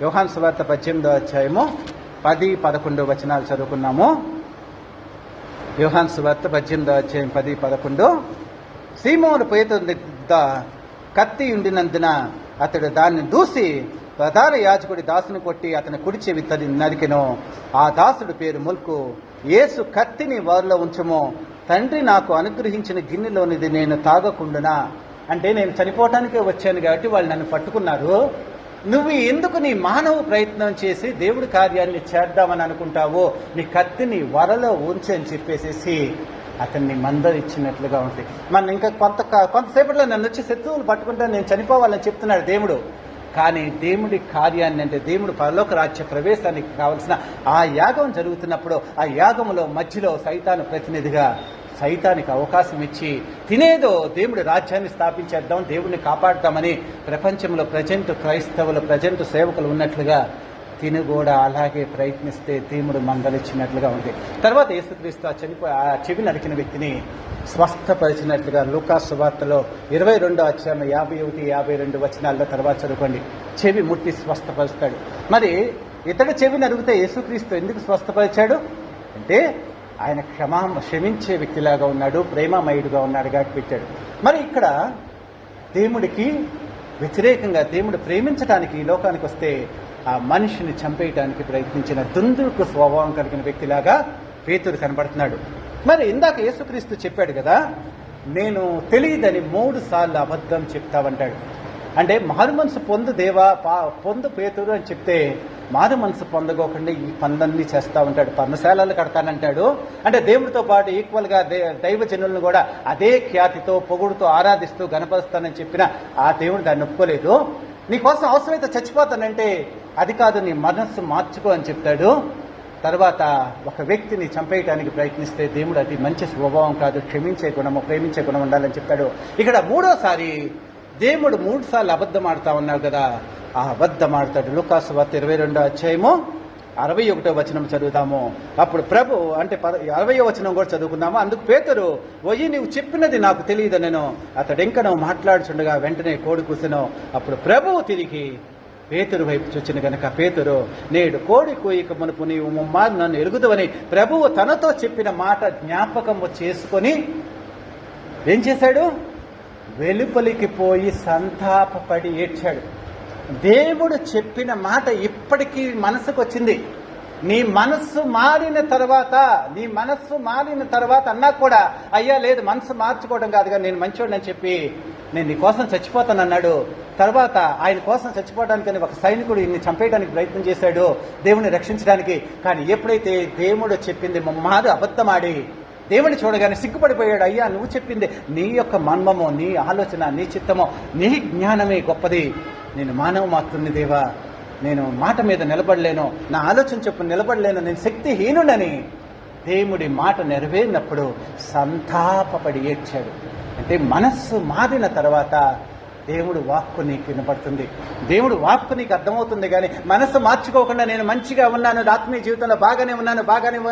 యోహాను సువార్త 18వ అధ్యాయము 10-11 వచనాలు చదువుకున్నాము. యోహాను సువార్త 18వ అధ్యాయం 10-11. సీమోను పేతురు కత్తి ఉండినందున అతడు దాన్ని దూసి ప్రధాన యాజకుడి దాసుని కొట్టి అతని కుడి చెవి నరికెను. ఆ దాసుడు పేరు ముల్కు. యేసు కత్తిని వారిలో ఉంచము, తండ్రి నాకు అనుగ్రహించిన గిన్నెలోనిది నేను తాగకుండునా? అంటే నేను చనిపోవటానికే వచ్చాను కాబట్టి వాళ్ళు నన్ను పట్టుకున్నారు. నువ్వు ఎందుకు నీ మానవ ప్రయత్నం చేసి దేవుడి కార్యాన్ని చేద్దామని అనుకుంటావో, నీ కత్తిని వరలో ఉంచి అని చెప్పేసేసి అతన్ని మందరిచ్చినట్లుగా ఉంటుంది. మన ఇంకా కొంతసేపట్లో నన్ను వచ్చి శత్రువులు పట్టుకుంటే నేను చనిపోవాలని చెప్తున్నాడు దేవుడు. కానీ దేవుడి కార్యాన్ని, అంటే దేవుడు పరలోక రాజ్య ప్రవేశానికి కావలసిన ఆ యాగం జరుగుతున్నప్పుడు ఆ యాగంలో మధ్యలో సైతాను ప్రతినిధిగా సైతానికి అవకాశం ఇచ్చి తినేదో దేవుడి రాజ్యాన్ని స్థాపించేద్దాం, దేవుడిని కాపాడుతామని ప్రపంచంలో ప్రజెంట్ సేవకులు ఉన్నట్లుగా తిని కూడా అలాగే ప్రయత్నిస్తే దేవుడు మందలిచ్చినట్లుగా ఉంది. తర్వాత యేసుక్రీస్తు ఆ చెవి నరికిన వ్యక్తిని స్వస్థపరిచినట్లుగా లూకాసు సువార్తలో 22వ అధ్యాయం 51-52 వచనాల్లో తర్వాత చదువుకోండి. చెవి ముట్టి స్వస్థపరుస్తాడు. మరి ఇతడు చెవి నరిగితే యేసుక్రీస్తు ఎందుకు స్వస్థపరిచాడు అంటే, ఆయన క్షమించే వ్యక్తిలాగా ఉన్నాడు, ప్రేమమయుడుగా ఉన్నాడు కాబట్టి పెట్టాడు. మరి ఇక్కడ దేవుడికి వ్యతిరేకంగా దేవుడు ప్రేమించడానికి ఈ లోకానికి వస్తే ఆ మనిషిని చంపేయడానికి ప్రయత్నించిన దుందుడుకు స్వభావం కలిగిన వ్యక్తిలాగా పేతురు కనబడుతున్నాడు. మరి ఇందాక యేసుక్రీస్తు చెప్పాడు కదా, నేను తెలియదని 3 సార్లు అబద్ధం చెప్తావంటాడు. అంటే మారు మనసు పొందు దేవా, పొందు పేతురు అని చెప్తే మారు మనసు పొందకోకుండా ఈ పనులన్నీ చేస్తూ ఉంటాడు. పర్ణశాలలు కడతానంటాడు. అంటే దేవుడితో పాటు ఈక్వల్గా దైవజనులను కూడా అదే ఖ్యాతితో పొగుడుతో ఆరాధిస్తూ గణపరుస్తానని చెప్పిన ఆ దేవుడు దాన్ని ఒప్పుకోలేదు. నీకోసం అవసరమైతే చచ్చిపోతానంటే అది కాదు, నీ మనస్సు మార్చుకో అని చెప్తాడు. తర్వాత ఒక వ్యక్తిని చంపేయడానికి ప్రయత్నిస్తే దేవుడు అది మంచి స్వభావం కాదు, క్షమించే గుణము, ప్రేమించే గుణం ఉండాలని చెప్తాడు. ఇక్కడ 3వసారి దేవుడు 3 సార్లు అబద్ధం ఆడుతా ఉన్నావు కదా, ఆ అబద్ధం ఆడతాడు. లూకాసు వార్త 22వ అధ్యాయము 61వ వచనం చదువుతాము. అప్పుడు ప్రభు అంటే 60వ వచనం కూడా చదువుకున్నాము. అందుకు పేతురు, ఓయి నీవు చెప్పినది నాకు తెలియదు నేను. అతడు ఇంకా నువ్వు మాట్లాడుచుండగా వెంటనే కోడి కూసెను. అప్పుడు ప్రభువు తిరిగి పేతురు వైపు చూచిన గనక పేతురు, నేడు కోడి కోయిక మునుపు నీవు ముమ్మారు నన్ను ఎరుగుదవని ప్రభువు తనతో చెప్పిన మాట జ్ఞాపకము చేసుకొని ఏం చేశాడు, వెలుపలికి పోయి సంతాపపడి ఏడ్చాడు. దేవుడు చెప్పిన మాట ఇప్పటికీ మనసుకు వచ్చింది. నీ మనస్సు మారిన తర్వాత అన్నా కూడా, అయ్యా లేదు మనసు మార్చుకోవడం కాదుగా, నేను మంచోడిని అని చెప్పి నేను నీ కోసం చచ్చిపోతానన్నాడు. తర్వాత ఆయన కోసం చచ్చిపోవడానికని ఒక సైనికుడు ఇన్ని చంపేయడానికి ప్రయత్నం చేశాడు దేవుని రక్షించడానికి. కానీ ఎప్పుడైతే దేవుడు చెప్పింది ముమ్మారు అబద్ధమాడి దేవుని చూడగానే సిగ్గుపడిపోయాడు. అయ్యా నువ్వు చెప్పింది, నీ యొక్క మర్మము, నీ ఆలోచన, నీ చిత్తము, నీ జ్ఞానమే గొప్పది. నేను మానవ మాత్రుని దేవా, నేను మాట మీద నిలబడలేను, నా ఆలోచన చెప్పు నిలబడలేను, నేను శక్తిహీనుడని దేవుడి మాట నెరవేరినప్పుడు సంతాపపడి ఏడ్చాడు. అంటే మనస్సు మారిన తర్వాత దేవుడు వాక్కు నీకు వినపడుతుంది, దేవుడు వాక్కు నీకు అర్థమవుతుంది. కానీ మనసు మార్చుకోకుండా నేను మంచిగా ఉన్నాను, ఆత్మీయ జీవితంలో బాగానే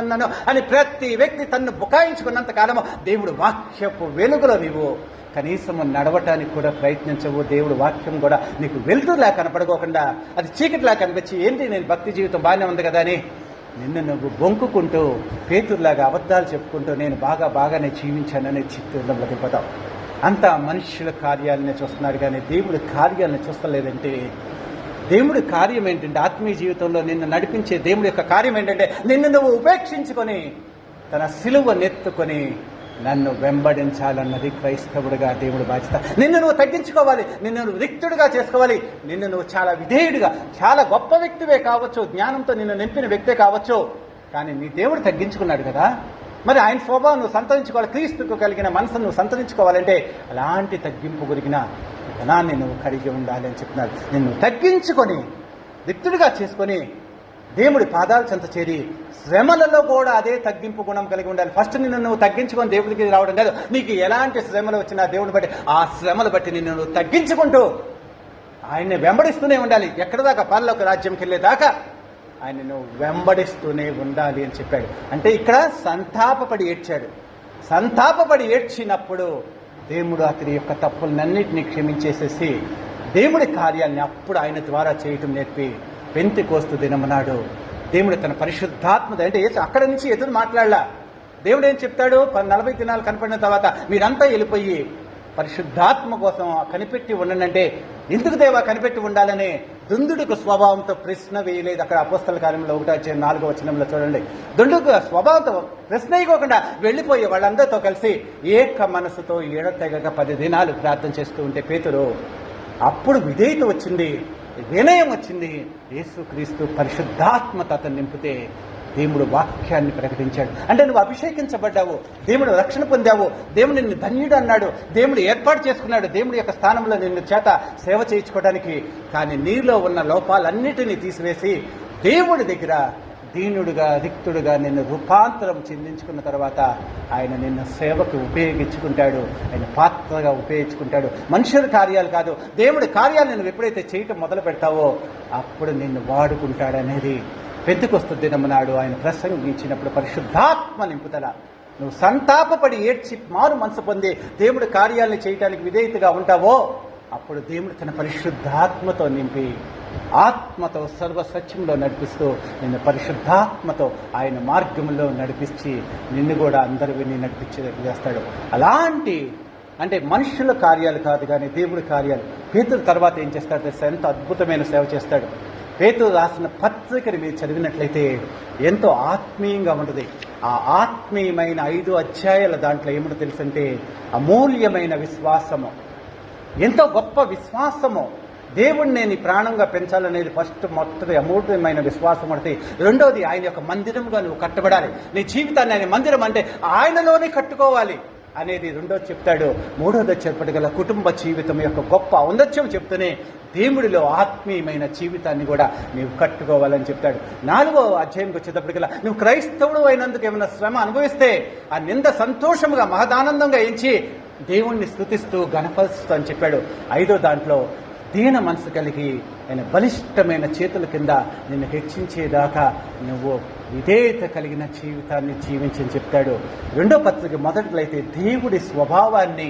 ఉన్నాను అని ప్రతి వ్యక్తి తన్ను బుకాయించుకున్నంత కాలము దేవుడు వాక్యపు వెలుగులో నీవు కనీసం నడవటానికి కూడా ప్రయత్నించవు. దేవుడు వాక్యం కూడా నీకు వెలుతురులా కనపడుకోకుండా అది చీకటిలా కనిపించి ఏంటి నేను భక్తి జీవితం బాగానే ఉంది కదా అని నిన్ను నువ్వు బొంకుకుంటూ పేతురులాగా అబద్ధాలు చెప్పుకుంటూ నేను బాగానే జీవించానని చిత్తులో వెళ్ళిపోతావు. అంత మనుష్యుల కార్యాలనే చూస్తున్నారు కానీ దేవుడి కార్యాలను చూస్తలేదంటే దేవుడి కార్యం ఏంటంటే ఆత్మీయ జీవితంలో నిన్ను నడిపించే దేవుడి యొక్క కార్యం ఏంటంటే నిన్ను నువ్వు ఉపేక్షించుకొని తన సిలువ నెత్తుకొని నన్ను వెంబడించాలన్నది క్రైస్తవుడిగా దేవుడి బాధ్యత. నిన్ను నువ్వు తగ్గించుకోవాలి, నిన్ను నువ్వు రిక్తుడిగా చేసుకోవాలి, నిన్ను నువ్వు చాలా విధేయుడిగా, చాలా గొప్ప వ్యక్తివే కావచ్చు, జ్ఞానంతో నిన్ను నింపిన వ్యక్తే కావచ్చు, కానీ నీ దేవుడు తగ్గించుకున్నాడు కదా, మరి ఆయన స్వభావం నువ్వు సంతరించుకోవాలి. క్రీస్తుకు కలిగిన మనసును నువ్వు సంతరించుకోవాలంటే అలాంటి తగ్గింపు గురిగిన ధనాన్ని నువ్వు కలిగి ఉండాలి అని చెప్తున్నారు. నిన్ను తగ్గించుకొని రిక్తుడిగా చేసుకొని దేవుడి పాదాల చెంత చేరి శ్రమలలో కూడా అదే తగ్గింపు గుణం కలిగి ఉండాలి. ఫస్ట్ నిన్ను నువ్వు తగ్గించుకొని దేవుడికి రావడం కాదు, నీకు ఎలాంటి శ్రమలు వచ్చినా దేవుడిని బట్టి ఆ శ్రమలు బట్టి నిన్ను నువ్వు తగ్గించుకుంటూ ఆయన్ని వెంబడిస్తూనే ఉండాలి. ఎక్కడ దాకా పరలోక రాజ్యంకి వెళ్ళేదాకా ఆయన నువ్వు వెంబడిస్తూనే ఉండాలి అని చెప్పాడు. అంటే ఇక్కడ సంతాపపడి ఏడ్చినప్పుడు దేవుడు అతని యొక్క తప్పులన్నింటినీ క్షమించేసేసి దేవుడి కార్యాన్ని అప్పుడు ఆయన ద్వారా చేయటం నేర్పి పెంతెకోస్తు దినమనాడు దేవుడు తన పరిశుద్ధాత్మద అంటే అక్కడి నుంచి ఎదురు మాట్లాడలా. దేవుడు ఏం చెప్తాడు, 40 దినాలు కనపడిన తర్వాత మీరంతా వెళ్ళిపోయి పరిశుద్ధాత్మ కోసం కనిపెట్టి ఉండండి. ఎందుకు దేవా కనిపెట్టి ఉండాలని దుందుడుకు స్వభావంతో ప్రశ్న వేయలేదు. అక్కడ అపోస్తల కార్యంలో 1:4 వచనంలో చూడండి. దుందుడుకు స్వభావంతో ప్రశ్న వేయకోకుండా వెళ్ళిపోయి వాళ్ళందరితో కలిసి ఏక మనసుతో ఎడతెగక 10 దినాలు ప్రార్థన చేస్తూ ఉంటే పేతురు అప్పుడు విధేయత వచ్చింది, వినయం వచ్చింది. యేసుక్రీస్తు పరిశుద్ధాత్మత అతను నింపితే దేవుడు వాక్యాన్ని ప్రకటించాడు. అంటే నువ్వు అభిషేకించబడ్డావు, దేవుడు రక్షణ పొందావు, దేవుడు నిన్ను ధన్యుడు అన్నాడు, దేవుడు ఏర్పాటు చేసుకున్నాడు దేవుడి యొక్క స్థానంలో నిన్ను చేత సేవ చేయించుకోవడానికి. కానీ నీలో ఉన్న లోపాలన్నిటినీ తీసివేసి దేవుడి దగ్గర దీనుడుగా రిక్తుడుగా నిన్ను రూపాంతరం చెందించుకున్న తర్వాత ఆయన నిన్ను సేవకు ఉపయోగించుకుంటాడు, ఆయన పాత్రగా ఉపయోగించుకుంటాడు. మనుషుల కార్యాలు కాదు, దేవుడి కార్యాలు నువ్వు ఎప్పుడైతే చేయటం మొదలు పెడతావో అప్పుడు నిన్ను వాడుకుంటాడనేది పెంతెకోస్తు దినమనాడు ఆయన ప్రసంగించినప్పుడు పరిశుద్ధాత్మ నింపుదల. నువ్వు సంతాపపడి ఏడ్చి మారు మనసు పొంది దేవుడి కార్యాలను చేయటానికి విధేయతగా ఉంటావో అప్పుడు దేవుడు తన పరిశుద్ధాత్మతో నింపి ఆత్మతో సర్వసత్యంలో నడిపిస్తూ నిన్ను పరిశుద్ధాత్మతో ఆయన మార్గంలో నడిపించి నిన్ను కూడా అందరూ విని నడిపించేటట్టు చేస్తాడు. అలాంటి అంటే మనుషుల కార్యాలు కాదు కానీ దేవుడి కార్యాలు. పేతురు తర్వాత ఏం చేస్తాడు తెలుసా, ఎంత అద్భుతమైన సేవ చేస్తాడు. పేతురు రాసిన పత్రికని మీరు చదివినట్లయితే ఎంతో ఆత్మీయంగా ఉంటుంది. ఆ ఆత్మీయమైన 5 అధ్యాయాల దాంట్లో ఏమిటో తెలుసంటే అమూల్యమైన విశ్వాసము, ఎంతో గొప్ప విశ్వాసము. దేవుడిని నేను ప్రాణంగా పెంచాలనేది మొదటి అమూల్యమైన విశ్వాసం అంటే. రెండోది ఆయన యొక్క మందిరంగా నువ్వు కట్టబడాలి. నీ జీవితాన్ని ఆయన మందిరం అంటే ఆయనలోనే కట్టుకోవాలి అనేది రెండోది చెప్తాడు. మూడోది చెప్పగల కుటుంబ జీవితం యొక్క గొప్ప ఔన్నత్యం చెప్తూనే దేవుడిలో ఆత్మీయమైన జీవితాన్ని కూడా నీవు కట్టుకోవాలని చెప్తాడు. 4వ అధ్యాయంకి వచ్చేటప్పటికల్లా నువ్వు క్రైస్తవుడు అయినందుకు ఏమైనా శ్రమ అనుభవిస్తే ఆ నింద సంతోషముగా మహదానందంగా ఎంచి దేవుణ్ణి స్తుతిస్తూ గణపరుస్తూ అని చెప్పాడు. 5వ దాంట్లో దీన మనసు కలిగి ఆయన బలిష్టమైన చేతుల కింద నిన్ను హెచ్చించేదాకా నువ్వు విధేయత కలిగిన జీవితాన్ని జీవించని చెప్తాడు. 2వ పత్రిక మొదట్లో అయితే దేవుడి స్వభావాన్ని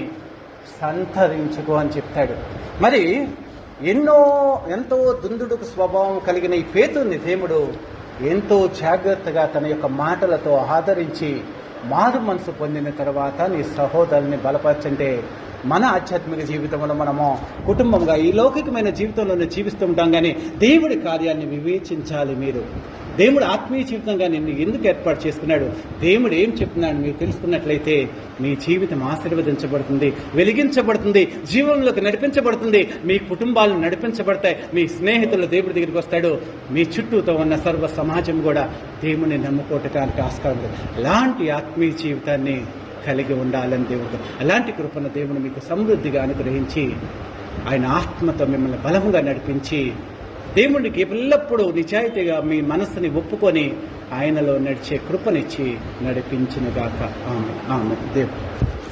సంతరించుకో అని చెప్తాడు. మరి ఎంతో దుందుడుకు స్వభావం కలిగిన ఈ పేతుర్ని దేవుడు ఎంతో జాగ్రత్తగా తన యొక్క మాటలతో ఆదరించి మారు మనసు పొందిన తర్వాత నీ సహోదరుని బలపరచంటే మన ఆధ్యాత్మిక జీవితంలో మనము కుటుంబంగా ఈ లౌకికమైన జీవితంలోనే జీవిస్తూ ఉంటాం. కానీ దేవుడి కార్యాన్ని వివేచించాలి. మీరు దేవుడు ఆత్మీయ జీవితంగా నిన్ను ఎందుకు ఏర్పాటు చేసుకున్నాడు, దేవుడు ఏం చెప్తున్నాడు మీరు తెలుసుకున్నట్లయితే మీ జీవితం ఆశీర్వదించబడుతుంది, వెలిగించబడుతుంది, జీవంలోకి నడిపించబడుతుంది, మీ కుటుంబాలు నడిపించబడతాయి, మీ స్నేహితులు దేవుడి దగ్గరికి వస్తాడు, మీ చుట్టూతో ఉన్న సర్వ సమాజం కూడా దేవుని నమ్ముకోవటానికి ఆస్కారం ఉంది. అలాంటి ఆత్మీయ జీవితాన్ని కలిగి ఉండాలని దేవుడు, అలాంటి కృపను దేవుడు మీకు సమృద్ధిగా అనుగ్రహించి ఆయన ఆత్మతో మిమ్మల్ని బలంగా నడిపించి దేవుడికి ఎల్లప్పుడూ నిజాయితీగా మీ మనస్సుని ఒప్పుకొని ఆయనలో నడిచే కృపనిచ్చి నడిపించినగాక. ఆమె దేవుడు.